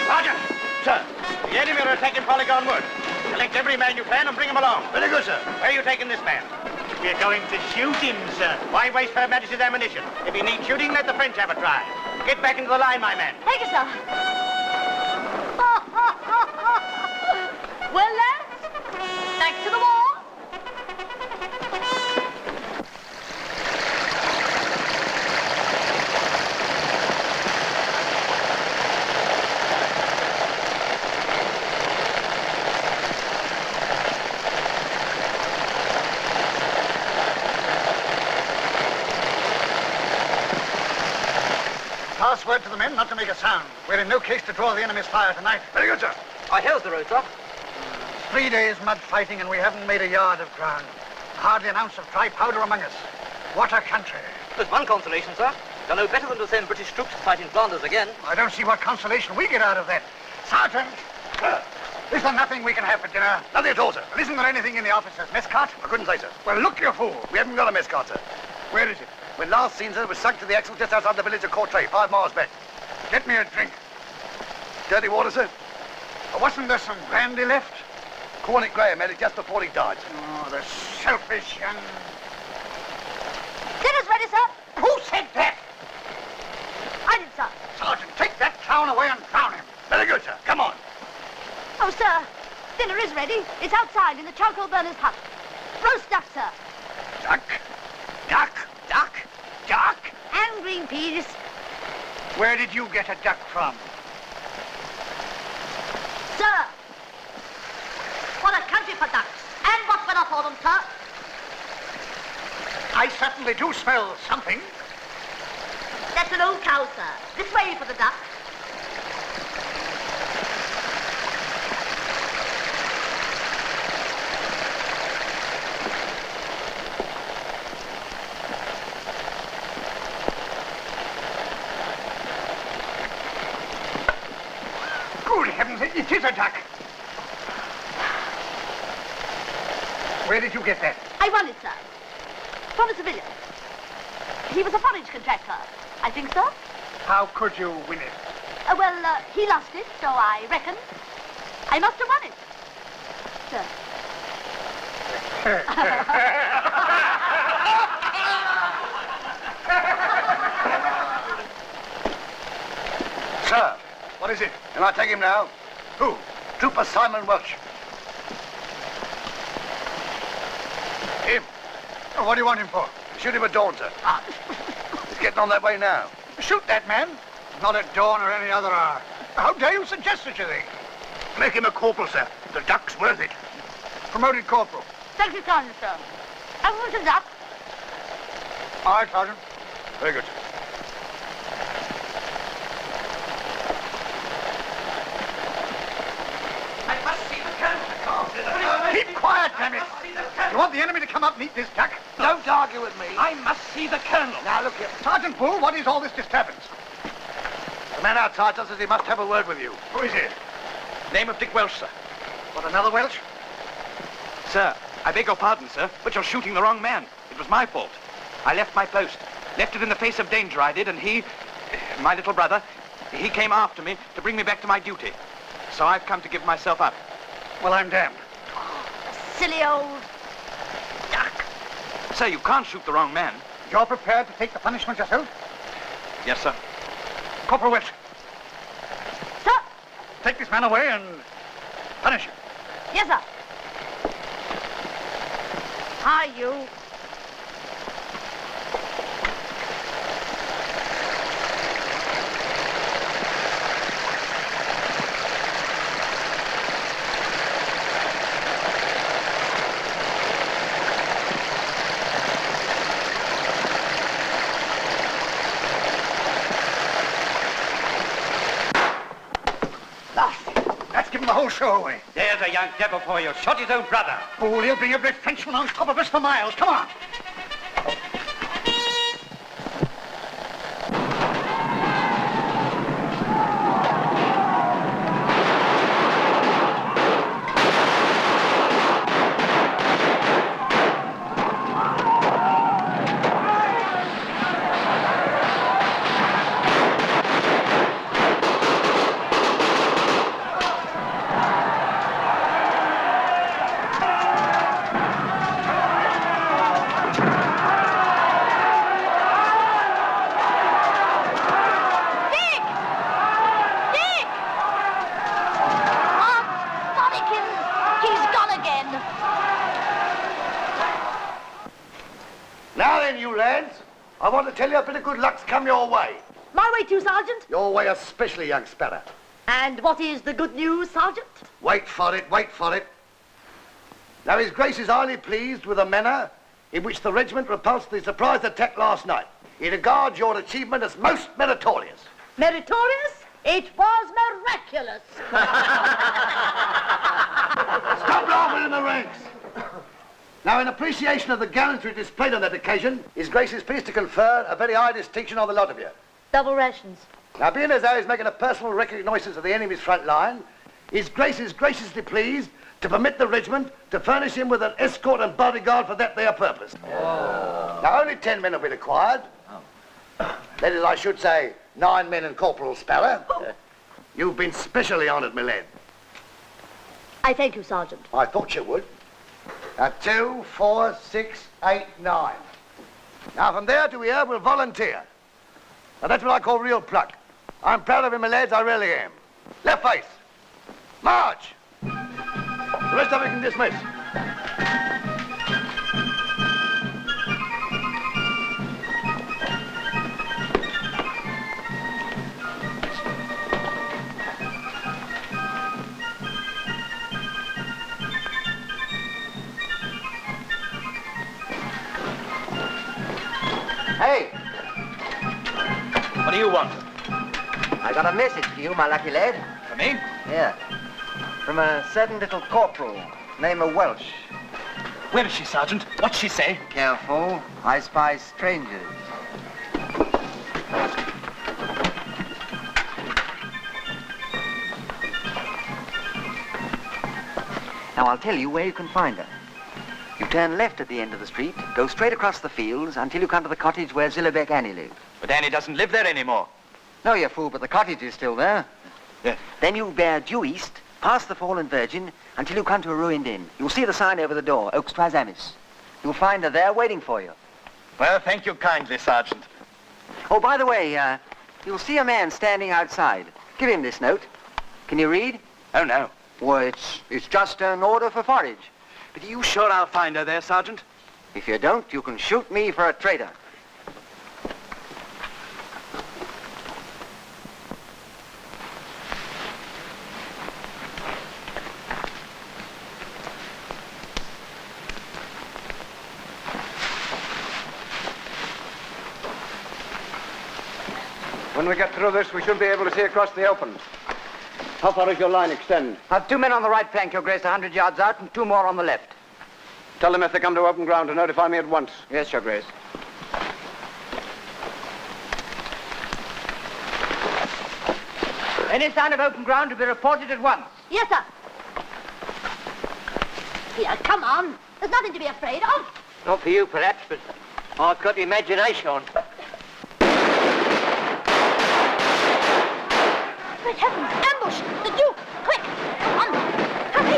S4: Sergeant! Sir, the enemy are attacking Polygon Wood. Select every man you can and bring him along.
S13: Very good, sir.
S4: Where are you taking this man?
S14: We're going to shoot him, sir.
S4: Why waste Her Majesty's ammunition? If you need shooting, let the French have a try. Get back into the line, my man.
S3: Thank you, sir. Well, lads, back to the war.
S13: Pass word to the men not to make a sound. We're in no case to draw the enemy's fire tonight. Very good, sir.
S8: Here's the road, sir.
S13: 3 days mud fighting and we haven't made a yard of ground. Hardly an ounce of dry powder among us. What a country.
S8: There's one consolation, sir. You're no better than to send British troops to fight in Flanders again.
S13: I don't see what consolation we get out of that. Sergeant! Is there nothing we can have for dinner? Nothing at all, sir. Well, isn't there anything in the officer's mess cart? I couldn't say, sir. Well, look, you fool. We haven't got a mess cart, sir. Where is it? When last seen, sir, it was sunk to the axle just outside the village of Courtrai, 5 miles back. Get me a drink. Dirty water, sir? Wasn't there some brandy left? Cornet Graham had it just before he died, sir. Oh, the selfish young...
S3: Dinner's ready, sir.
S13: Who said that?
S3: I did, sir.
S13: Sergeant, take that clown away and drown him. Very good, sir. Come on.
S3: Oh, sir, dinner is ready. It's outside in the charcoal burner's hut. Roast duck, sir.
S13: Duck. Duck.
S3: Duck.
S13: Duck.
S3: And green peas.
S13: Where did you get a duck from?
S3: Sir. What a country for ducks. And what weather for them, sir.
S13: I certainly do smell something.
S3: That's an old cow, sir. This way for the duck.
S13: Good heavens, it is a duck. Where did you get that?
S3: I won it, sir. From a civilian. He was a forage contractor. I think so.
S13: How could you win it?
S3: He lost it, so I reckon I must have won it. Sir.
S13: Sir, What is it? Can I take him now? Who? Trooper Simon Welch. Him? Oh, what do you want him for? Shoot him at dawn, sir. He's getting on that way now.
S6: Shoot that man. Not at dawn or any other hour. How dare you suggest such a thing?
S13: Make him a corporal, sir. The duck's worth it.
S6: Promoted corporal.
S3: Thank you kindly, sir. I want a duck.
S6: All right, Sergeant.
S13: Very good, sir.
S4: I must see the colonel.
S6: Keep quiet, damn it. You want the enemy to come up and eat this duck?
S13: Don't argue with me.
S4: I must see the colonel.
S13: Now, look here.
S6: Sergeant Bull, what is all this disturbance?
S13: The man outside says he must have a word with you. Who is it?
S4: Name of Dick Welch, sir.
S6: What, another Welch?
S4: Sir, I beg your pardon, sir, but you're shooting the wrong man. It was my fault. I left my post. Left it in the face of danger, I did, and he, my little brother, he came after me to bring me back to my duty. So I've come to give myself up.
S6: Well, I'm damned.
S3: Silly old duck.
S4: Sir, you can't shoot the wrong man.
S6: You're prepared to take the punishment yourself?
S4: Yes, sir.
S6: Corporal Welch.
S3: Sir.
S6: Take this man away and punish him.
S3: Yes, sir. Hi, you.
S6: That's given the whole show away.
S14: There's a young devil for you. Shot his own brother.
S6: Fool, he'll bring every Frenchman on top of us for miles. Come on.
S13: Now then, you lads, I want to tell you a bit of good luck's come your way.
S3: My way too, Sergeant.
S13: Your way especially, young sparrow.
S3: And what is the good news, Sergeant?
S13: Wait for it, wait for it. Now, His Grace is highly pleased with the manner in which the regiment repulsed the surprise attack last night. He regards your achievement as most meritorious.
S3: Meritorious? It was miraculous.
S13: Stop laughing in the ranks. Now, in appreciation of the gallantry displayed on that occasion, His Grace is pleased to confer a very high distinction on the lot of you.
S3: Double rations.
S13: Now, being as though he's making a personal reconnaissance of the enemy's front line, His Grace is graciously pleased to permit the regiment to furnish him with an escort and bodyguard for that there purpose. Oh. Now, only 10 men will be required. Oh. That is, I should say, 9 men and Corporal Sparrow. You've been specially honoured, my lad.
S3: I thank you, Sergeant.
S13: I thought you would. Now, 2, 4, 6, 8, 9. Now, from there to here, we'll volunteer. Now, that's what I call real pluck. I'm proud of him, my lads, I really am. Left face. March! The rest of you can dismiss.
S1: Hey,
S4: What do you want?
S1: I got a message for you, my lucky lad.
S4: For me?
S1: Yeah. From a certain little corporal named Welch.
S4: Where is she, Sergeant? What's she say?
S1: Careful, I spy strangers. Now, I'll tell you where you can find her. You turn left at the end of the street, go straight across the fields until you come to the cottage where Zillebeck Annie lives.
S4: But Annie doesn't live there anymore.
S1: No, you fool, but the cottage is still there.
S4: Yeah.
S1: Then you bear due east, past the Fallen Virgin, until you come to a ruined inn. You'll see the sign over the door, Oaks Trazamis. You'll find her there waiting for you.
S4: Well, thank you kindly, Sergeant.
S1: Oh, by the way, you'll see a man standing outside. Give Give him this note. Can you read?
S4: Oh, no.
S1: Well, it's just an order for forage.
S4: But are you sure I'll find her there, Sergeant?
S1: If you don't, you can shoot me for a traitor.
S9: When we get through this, we should be able to see across the open. How far does your line extend?
S1: I've 2 men on the right flank, Your Grace, 100 yards out, and 2 more on the left.
S9: Tell them if they come to open ground to notify me at once.
S1: Yes, Your Grace. Any sign of open ground to be reported at once.
S3: Yes, sir. Here, come on. There's nothing to be afraid of.
S2: Not for you, perhaps, but I've got imagination.
S3: Great heavens, ambush! The Duke! Quick! Come on! Hurry!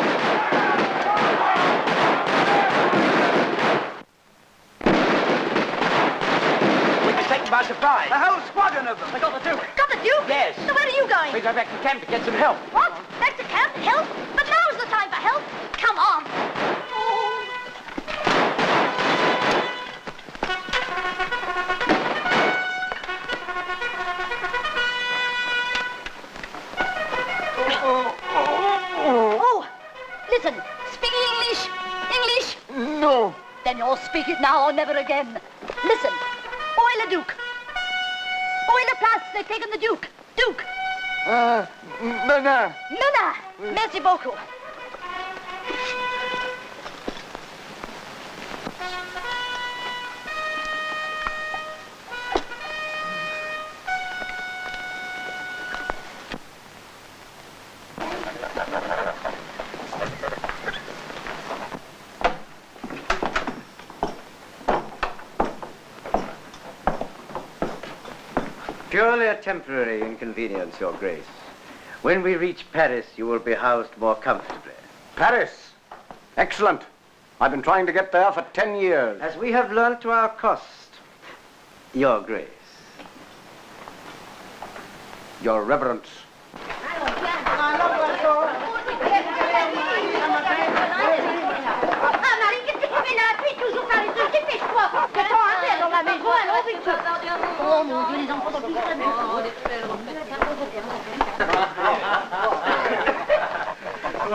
S4: We've been taken by surprise.
S1: The whole squadron of them.
S4: They got the Duke.
S3: Got the Duke?
S4: Yes.
S3: So where are you going?
S4: We go back to camp to get some help.
S3: What? Back to camp? Help? But now's the time for help. Come on. Oh, listen. Speak English. English?
S12: No.
S3: Then you'll speak it now or never again. Listen. Où est le Duc? Où est la place? They've taken the Duke. Duke.
S12: Nana.
S3: Nana. Merci beaucoup.
S2: Purely a temporary inconvenience, Your Grace. When we reach Paris, you will be housed more comfortably.
S9: Paris? Excellent. I've been trying to get there for 10 years.
S2: As we have learnt to our cost, Your Grace.
S9: Your Reverence.
S3: Ah, Marie, qu'est-ce que tu fais là? Puis toujours paresseux. Dépêche-toi. Le temps à faire dans la maison, alors vite. Oh mon Dieu, les enfants sont tous très bien.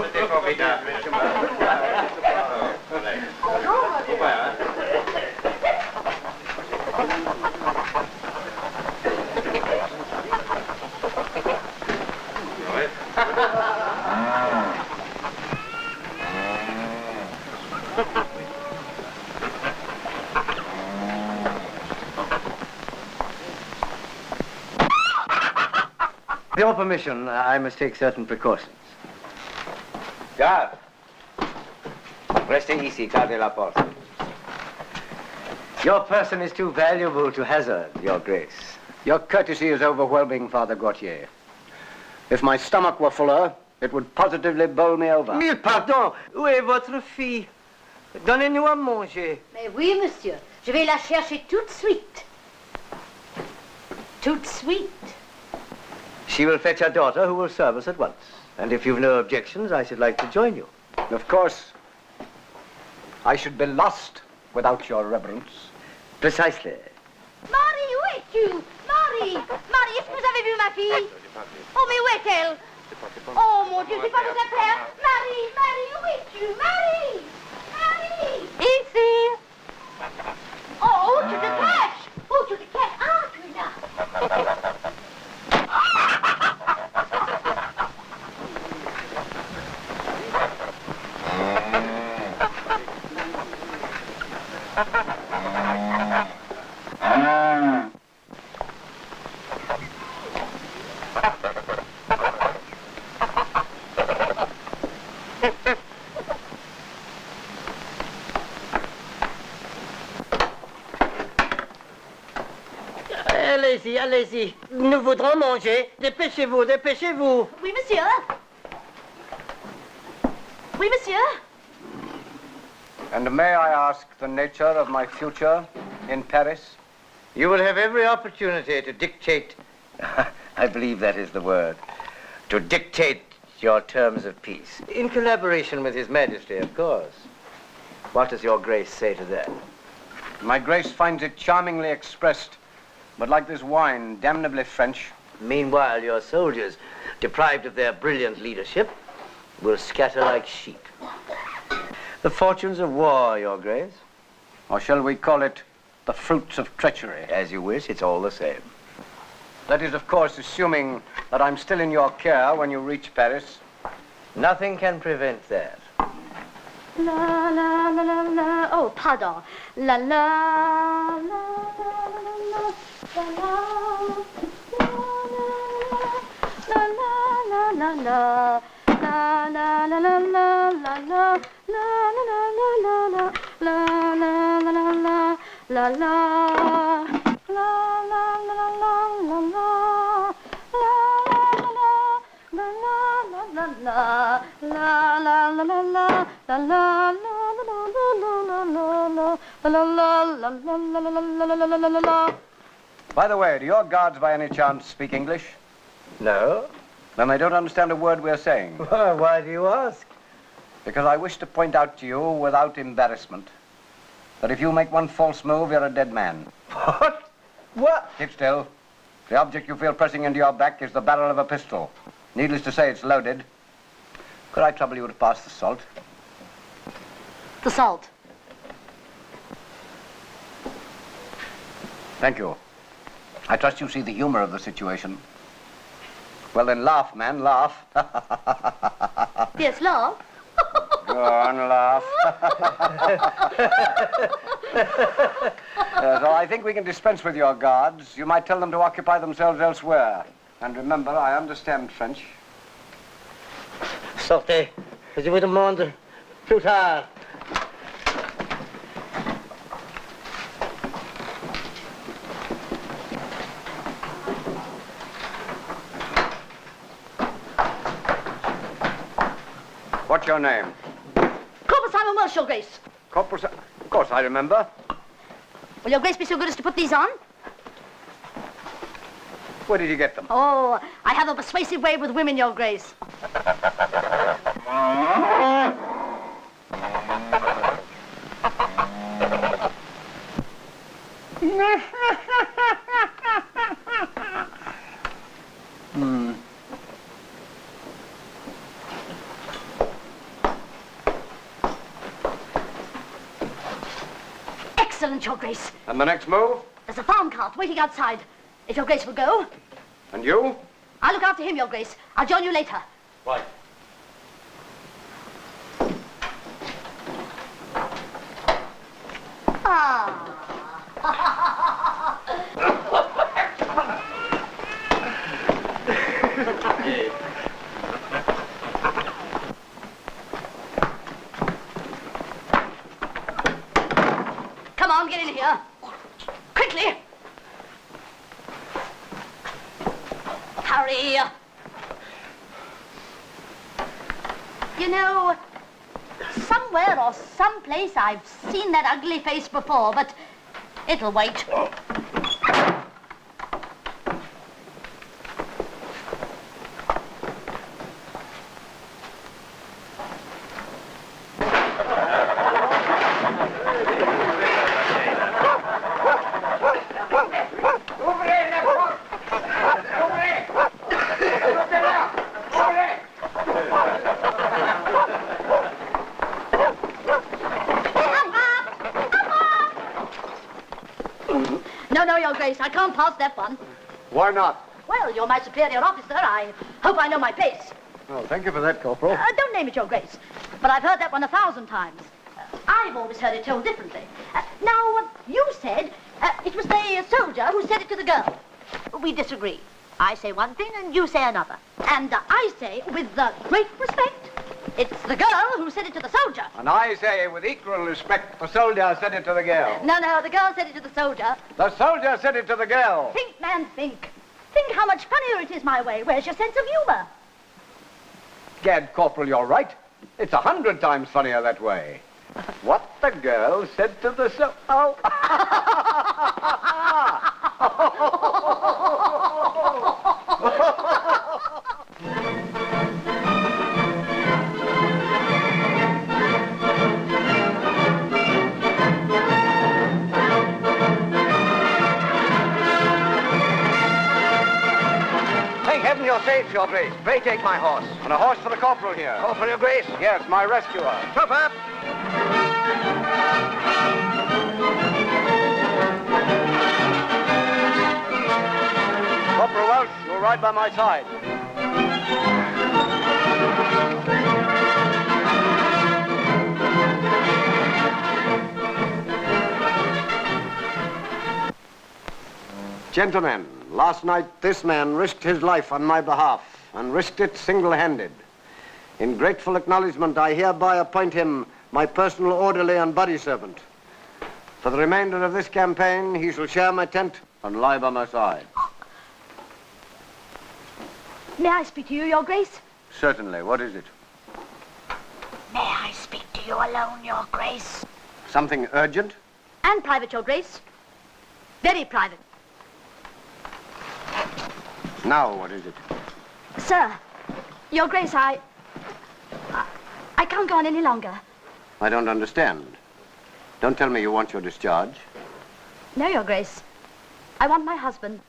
S14: C'était formidable.
S2: With your permission, I must take certain precautions.
S15: Garde. Restez ici, gardez la porte.
S2: Your person is too valuable to hazard, Your Grace.
S9: Your courtesy is overwhelming, Father Gautier. If my stomach were fuller, it would positively bowl me over.
S2: Mille pardons. Où est votre fille? Donnez-nous à manger.
S3: Mais oui, monsieur. Je vais la chercher tout de suite. Tout de suite.
S2: She will fetch her daughter, who will serve us at once. And if you've no objections, I should like to join you.
S9: Of course. I should be lost without your reverence.
S2: Precisely.
S3: Marie, où es-tu? Marie! Marie, est-ce que vous avez vu ma fille? Oh, mais où est-elle? Oh, mon Dieu, c'est pas de ta père. Marie, Marie, où es-tu? Marie! Marie! Ici! Oh, où tu te caches? Où tu te caches? Ah, tu es là!
S16: Allez-y, allez-y. Nous voudrons manger. Dépêchez-vous, dépêchez-vous.
S3: Oui, monsieur. Oui, monsieur.
S9: And may I ask the nature of my future in Paris?
S2: You will have every opportunity to dictate, I believe that is the word,
S8: To dictate your terms of peace. In collaboration with His Majesty, of course. What does your grace say to that?
S9: My grace finds it charmingly expressed, but like this wine, damnably French.
S8: Meanwhile, your soldiers, deprived of their brilliant leadership, will scatter like sheep. The fortunes of war, your grace.
S9: Or shall we call it the fruits of treachery?
S8: As you wish, it's all the same.
S9: That is, of course, assuming that I'm still in your care when you reach Paris.
S8: Nothing can prevent that.
S3: La la la la la. Oh, pardon. La la la la la la la la la. La la la la la la la la la la la la la la
S9: By the way, do your guards by any chance speak English?
S8: No.
S9: Then they don't understand a word we're saying.
S8: Why do you ask?
S9: Because I wish to point out to you, without embarrassment, that if you make one false move, you're a dead man.
S8: What? What?
S9: Keep still. The object you feel pressing into your back is the barrel of a pistol. Needless to say, it's loaded. Could I trouble you to pass the salt?
S3: The salt.
S9: Thank you. I trust you see the humor of the situation. Well, then laugh, man, laugh.
S3: Yes, laugh.
S9: Go on, laugh. So I think we can dispense with your guards. You might tell them to occupy themselves elsewhere. And remember, I understand French.
S16: Sortez. Je vous demande plus tard.
S9: What's your name?
S3: Corporal Simon Welsh, Your Grace.
S9: Corporal Of course, I remember.
S3: Will Your Grace be so good as to put these on?
S9: Where did you get them?
S3: Oh, I have a persuasive way with women, Your Grace. Excellent, Your Grace.
S9: And the next move?
S3: There's a farm cart waiting outside. If Your Grace will go.
S9: And you?
S3: I'll look after him, Your Grace. I'll join you later.
S9: Right.
S3: Come on, get in here. Quickly. Hurry. You know, somewhere or someplace I've seen that ugly face before, but it'll wait. No, Your Grace, I can't pass that one.
S9: Why not?
S3: Well, you're my superior officer. I hope I know my place.
S9: Oh, thank you for that, Corporal.
S3: Don't name it, Your Grace. But I've heard that one 1,000 times. I've always heard it told differently. Now, you said it was the soldier who said it to the girl. We disagree. I say one thing and you say another. And I say, with great respect, it's the girl who said it to the soldier.
S9: And I say, with equal respect, the soldier said it to the girl.
S3: No, the girl said it to the soldier.
S9: The soldier said it to the girl.
S3: Think, man, think. Think how much funnier it is my way. Where's your sense of humor?
S9: Gad, Corporal, you're right. It's 100 times funnier that way. What the girl said to the Oh! Heaven your saints, your grace. Pray take my horse. And a horse for the corporal here.
S8: Corporal, your grace?
S9: Yes, my rescuer.
S8: Troop up!
S9: Corporal Welsh, you'll ride by my side. Gentlemen, last night this man risked his life on my behalf and risked it single-handed. In grateful acknowledgement, I hereby appoint him my personal orderly and body servant. For the remainder of this campaign, he shall share my tent and lie by my side.
S3: May I speak to you, Your Grace?
S9: Certainly. What is it?
S5: May I speak to you alone, Your Grace?
S9: Something urgent?
S3: And private, Your Grace. Very private.
S9: Now, what is it?
S3: Sir, Your Grace, I can't go on any longer.
S9: I don't understand. Don't tell me you want your discharge.
S3: No, Your Grace. I want my husband.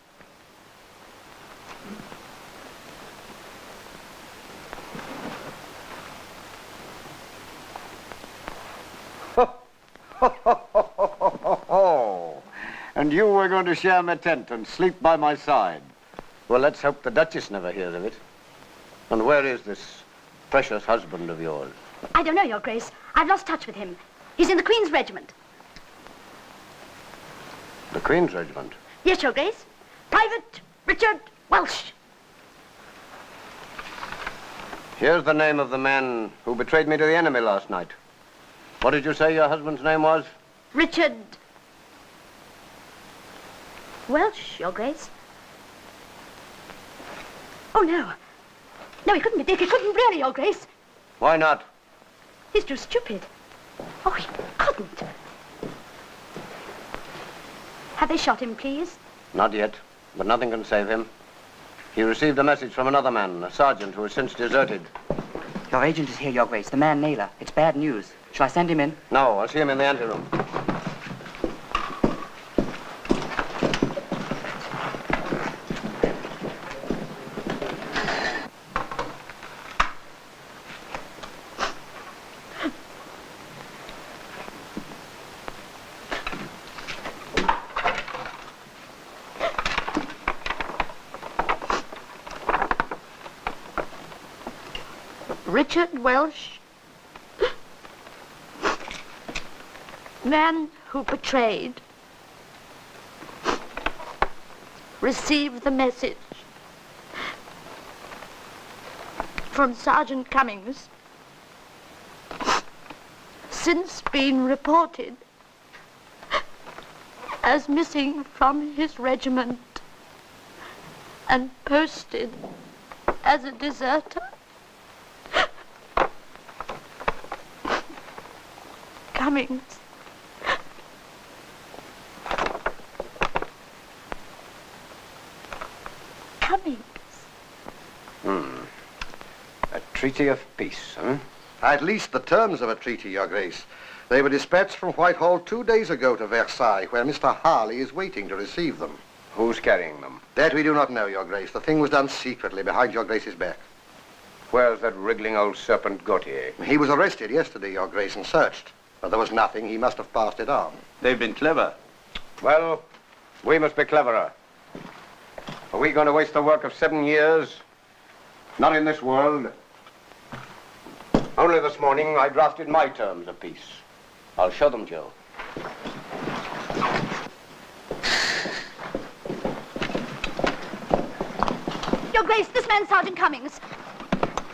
S9: And you were going to share my tent and sleep by my side. Well, let's hope the Duchess never hears of it. And where is this precious husband of yours?
S3: I don't know, Your Grace. I've lost touch with him. He's in the Queen's regiment.
S9: The Queen's regiment?
S3: Yes, Your Grace. Private Richard Welsh.
S9: Here's the name of the man who betrayed me to the enemy last night. What did you say your husband's name was?
S3: Richard Welsh, Your Grace. Oh, no. No, he couldn't be Dick. He couldn't really, Your Grace.
S9: Why not?
S3: He's too stupid. Oh, he couldn't. Have they shot him, please?
S9: Not yet, but nothing can save him. He received a message from another man, a sergeant who has since deserted.
S17: Your agent is here, Your Grace, the man Naylor. It's bad news. Shall I send him in?
S9: No, I'll see him in the anteroom.
S3: Richard Welsh, man who betrayed, received the message from Sergeant Cummings, since been reported as missing from his regiment and posted as a deserter. Cummings. Cummings.
S9: A treaty of peace, huh?
S18: At least the terms of a treaty, Your Grace. They were dispatched from Whitehall 2 days ago to Versailles, where Mr. Harley is waiting to receive them.
S9: Who's carrying them?
S18: That we do not know, Your Grace. The thing was done secretly, behind Your Grace's back.
S9: Where's that wriggling old serpent Gautier?
S18: He was arrested yesterday, Your Grace, and searched. But there was nothing. He must have passed it on.
S13: They've been clever.
S9: Well, we must be cleverer. Are we going to waste the work of 7 years? Not in this world. Only this morning I drafted my terms of peace. I'll show them to you.
S3: Your Grace, this man's Sergeant Cummings.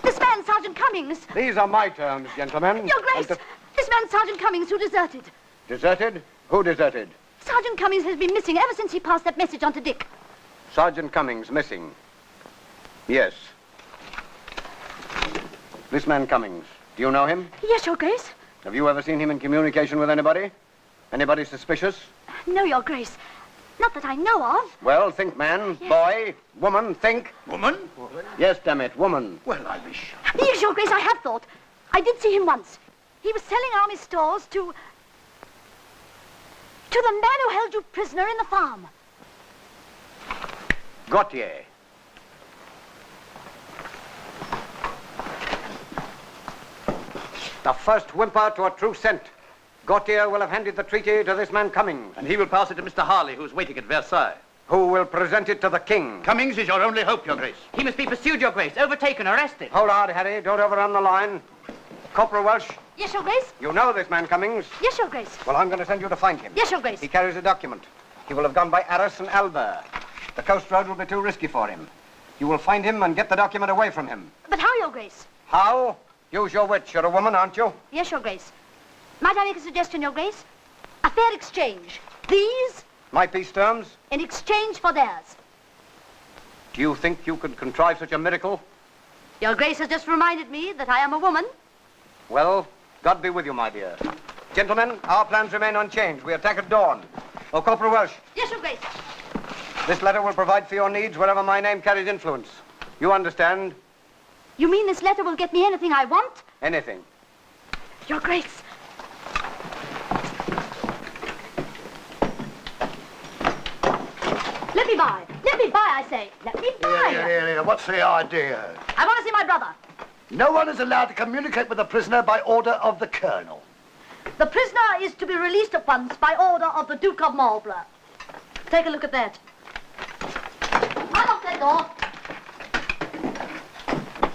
S3: This man's Sergeant Cummings.
S9: These are my terms, gentlemen.
S3: Your Grace, this man's Sergeant Cummings who deserted.
S9: Deserted? Who deserted?
S3: Sergeant Cummings has been missing ever since he passed that message on to Dick.
S9: Sergeant Cummings missing. Yes. This man Cummings, do you know him?
S3: Yes, Your Grace.
S9: Have you ever seen him in communication with anybody? Anybody suspicious?
S3: No, Your Grace. Not that I know of.
S9: Well, think, man, yes. Boy, woman, think.
S13: Woman?
S9: Yes, damn it, woman.
S13: Well, I wish.
S3: Yes, Your Grace, I have thought. I did see him once. He was selling army stores to the man who held you prisoner in the farm.
S9: Gautier. The first whimper to a true scent. Gautier will have handed the treaty to this man Cummings.
S13: And he will pass it to Mr. Harley, who's waiting at Versailles.
S9: Who will present it to the king.
S13: Cummings is your only hope, Your Grace.
S17: He must be pursued, Your Grace. Overtaken, arrested.
S9: Hold hard, Harry. Don't overrun the line. Corporal Welsh,
S3: Yes, Your Grace.
S9: you know this man Cummings.
S3: Yes, Your Grace.
S9: Well, I'm going to send you to find him.
S3: Yes, Your Grace.
S9: He carries a document. He will have gone by Arras and Albert. The coast road will be too risky for him. You will find him and get the document away from him.
S3: But how, Your Grace?
S9: How? Use your wits. You're a woman, aren't you?
S3: Yes, Your Grace. Might I make a suggestion, Your Grace? A fair exchange. These
S9: My peace terms?
S3: in exchange for theirs.
S9: Do you think you could contrive such a miracle?
S3: Your Grace has just reminded me that I am a woman.
S9: Well, God be with you, my dear. Gentlemen, our plans remain unchanged. We attack at dawn. Oh, Corporal Welsh,
S3: Yes, Your Grace.
S9: this letter will provide for your needs wherever my name carries influence. You understand?
S3: You mean this letter will get me anything I want?
S9: Anything.
S3: Your Grace. Let me by. Let me by, I say. Let me by.
S13: Here. What's the idea?
S3: I want to see my brother.
S13: No one is allowed to communicate with the prisoner by order of the colonel.
S3: The prisoner is to be released at once by order of the Duke of Marlborough. Take a look at that. Unlock that door.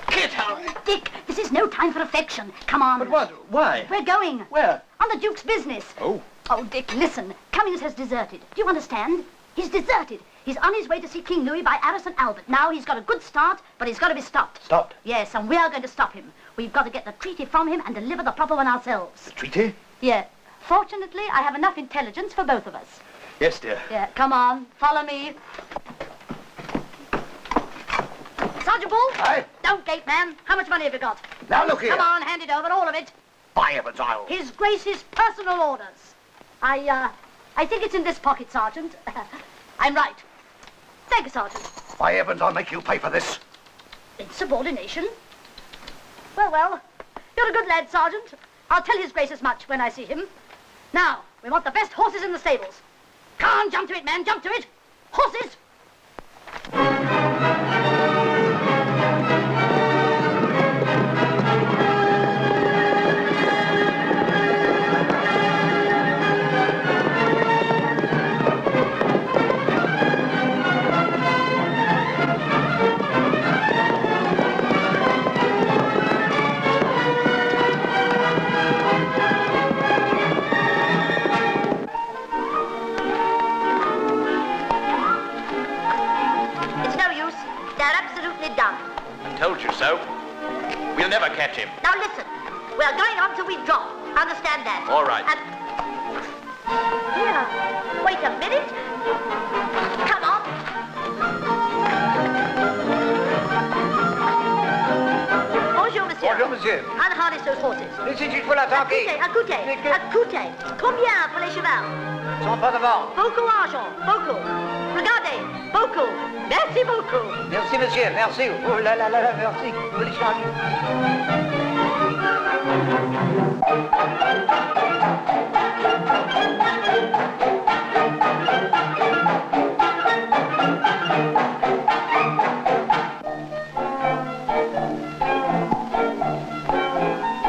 S13: Get out!
S3: Dick, this is no time for affection. Come on.
S13: But what? Why?
S3: We're going.
S13: Where?
S3: On the Duke's business.
S13: Oh.
S3: Oh, Dick, listen. Cummings has deserted. Do you understand? He's deserted. He's on his way to see King Louis by Arras and Albert. Now he's got a good start, but he's got to be stopped.
S13: Stopped?
S3: Yes, and we are going to stop him. We've got to get the treaty from him and deliver the proper one ourselves.
S13: The treaty?
S3: Yeah. Fortunately, I have enough intelligence for both of us.
S13: Yes, dear.
S3: Yeah, come on. Follow me. Sergeant Bull?
S13: Aye?
S3: Don't gate, man. How much money have you got?
S13: Now, look here.
S3: Come on, hand it over, all of it.
S13: By heavens, I'll...
S3: His Grace's personal orders. I think it's in this pocket, Sergeant. I'm right. Thank you, Sergeant.
S13: By heavens, I'll make you pay for this.
S3: Insubordination? Well, you're a good lad, Sergeant. I'll tell His Grace as much when I see him. Now, we want the best horses in the stables. Come on, jump to it, man, jump to it. Horses!
S13: Told you so. We'll never catch him.
S3: Now listen, we're going on till we drop. Understand that?
S13: All right.
S3: And... Here, wait a minute. Come on. Bonjour, monsieur.
S8: Bonjour, monsieur.
S3: Unharness those horses.
S8: This is pour la tanguer.
S3: Écoutez. Combien pour les chevaux?
S8: 100 francs de vente.
S3: Beaucoup argent, beaucoup. Regardez, beaucoup. Merci beaucoup.
S8: Merci, monsieur, merci. Oh là là, merci. Vous les changez.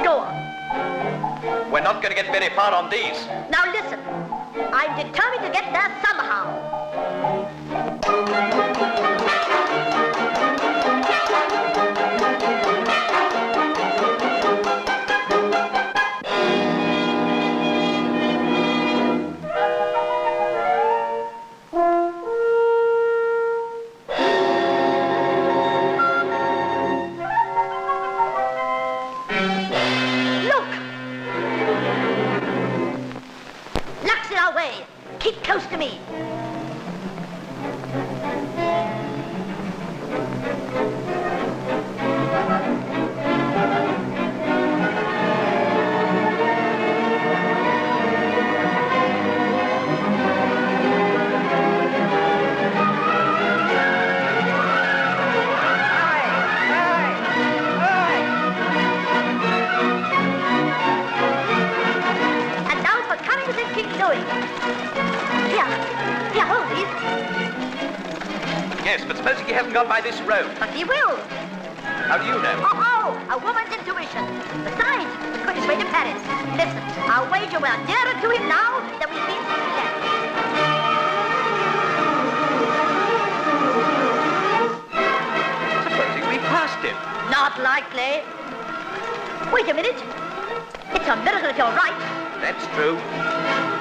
S3: Go on.
S13: We're not going to get very far on these.
S3: Now listen, I'm determined to get there somehow. Keep close to me. And now for Cummings and King Louis. Here, hold these.
S13: Yes, but supposing he hasn't gone by this road.
S3: But he will.
S11: How do you know?
S3: Oh, a woman's intuition. Besides, the quickest way to Paris. Listen, I'll wager we're nearer to him now than we've been since we left.
S4: Supposing we passed him.
S3: Not likely. Wait a minute. It's a miracle if you're right.
S11: That's true.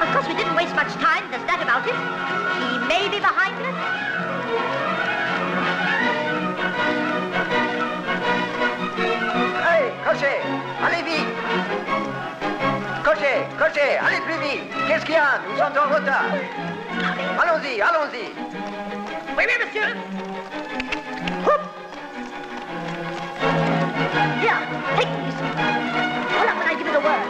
S3: Of course, we didn't waste much time. There's that about it. He may be behind us.
S1: Hey, cocher, allez vite. Cocher, allez plus vite. Qu'est-ce qu'il y a? Nous sommes en retard. Allons-y, allons-y.
S3: Oui, monsieur. Whoop. Here, take these. Pull up when I give you the word.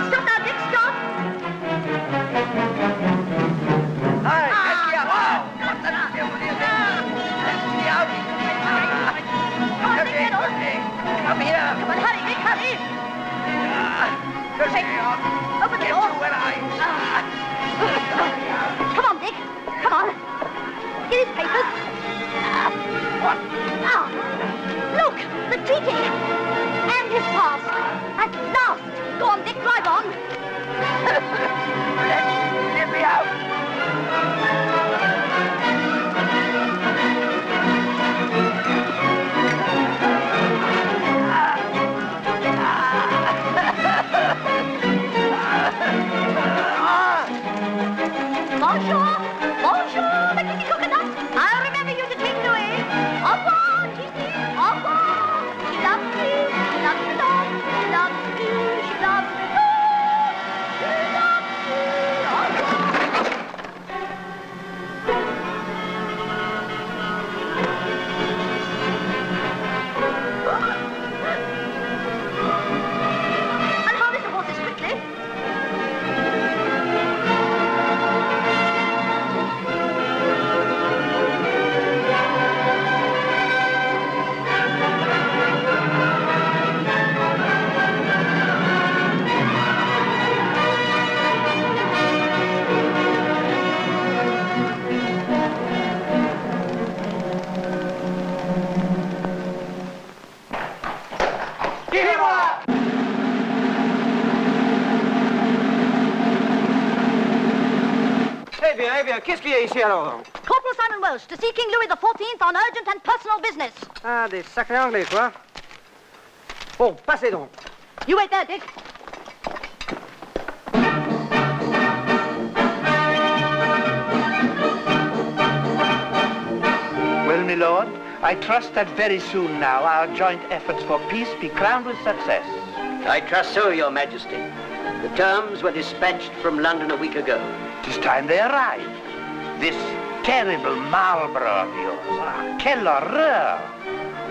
S3: Stop now, Dick, stop.
S1: Hey, qu'est-ce qu'il y a? Wow! Come here.
S3: Come on, hurry, Dick, hurry. Open the door. Come on, Dick. Come on. Get his papers. What? Oh, look, the treaty. And his pass. At last. Go on, Dick, drive on.
S1: Let me out.
S3: Bonjour. Bonjour, the kitty coconut. I'll remember you to take it away. Au revoir, Titi. Au revoir. She loves you. She loves you, Lord. She loves you. She loves you, Lord. She loves you. Au revoir. Unharness the horses quickly.
S8: Eh bien, qu'est-ce qu'il y a ici alors?
S3: Corporal Simon Welsh to see King Louis XIV on urgent and personal business.
S8: Ah, des sacrés anglais, quoi. Bon, passez donc.
S3: You wait there, Dick.
S13: Well, my lord, I trust that very soon now our joint efforts for peace be crowned with success.
S2: I trust so, Your Majesty. The terms were dispatched from London a week ago.
S13: 'Tis time they arrived. This terrible Marlborough of yours, quelle horreur!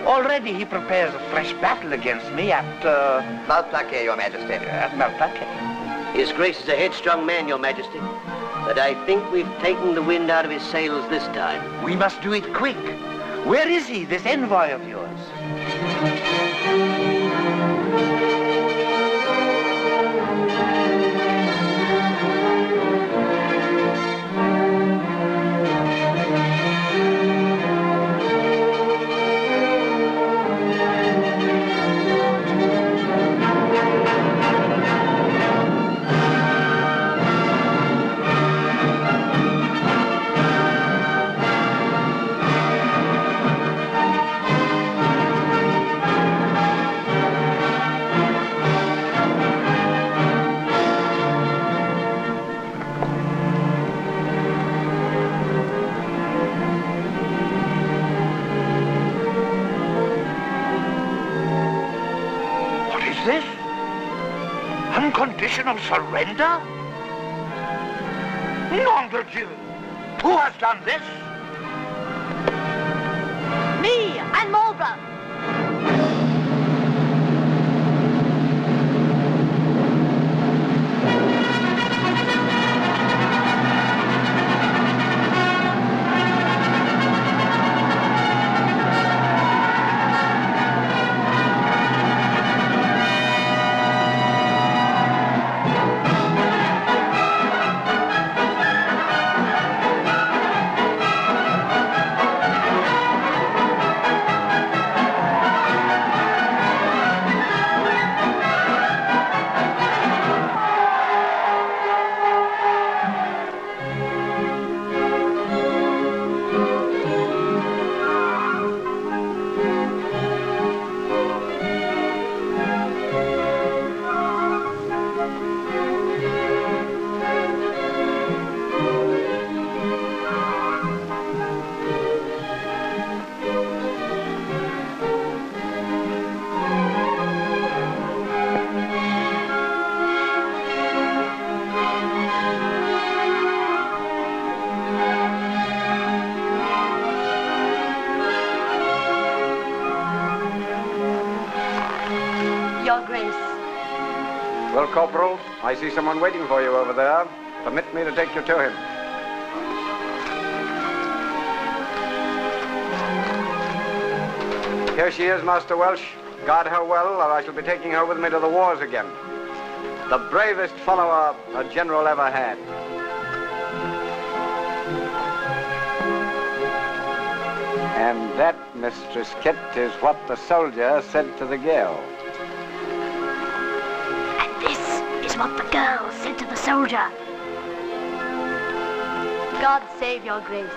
S13: Already he prepares a fresh battle against me at,
S1: Malplaquet, Your Majesty.
S13: At Malplaquet.
S2: His Grace is a headstrong man, Your Majesty. But I think we've taken the wind out of his sails this time.
S13: We must do it quick. Where is he, this envoy of yours? This? Unconditional surrender? Nom de Dieu! Who has done this?
S3: Me and Marlborough.
S9: Well, Corporal, I see someone waiting for you over there. Permit me to take you to him. Here she is, Master Welsh. Guard her well, or I shall be taking her with me to the wars again. The bravest follower a general ever had. And that, Mistress Kit, is what the soldier said to the girl.
S3: And this is what the girl said to the soldier. God save your grace.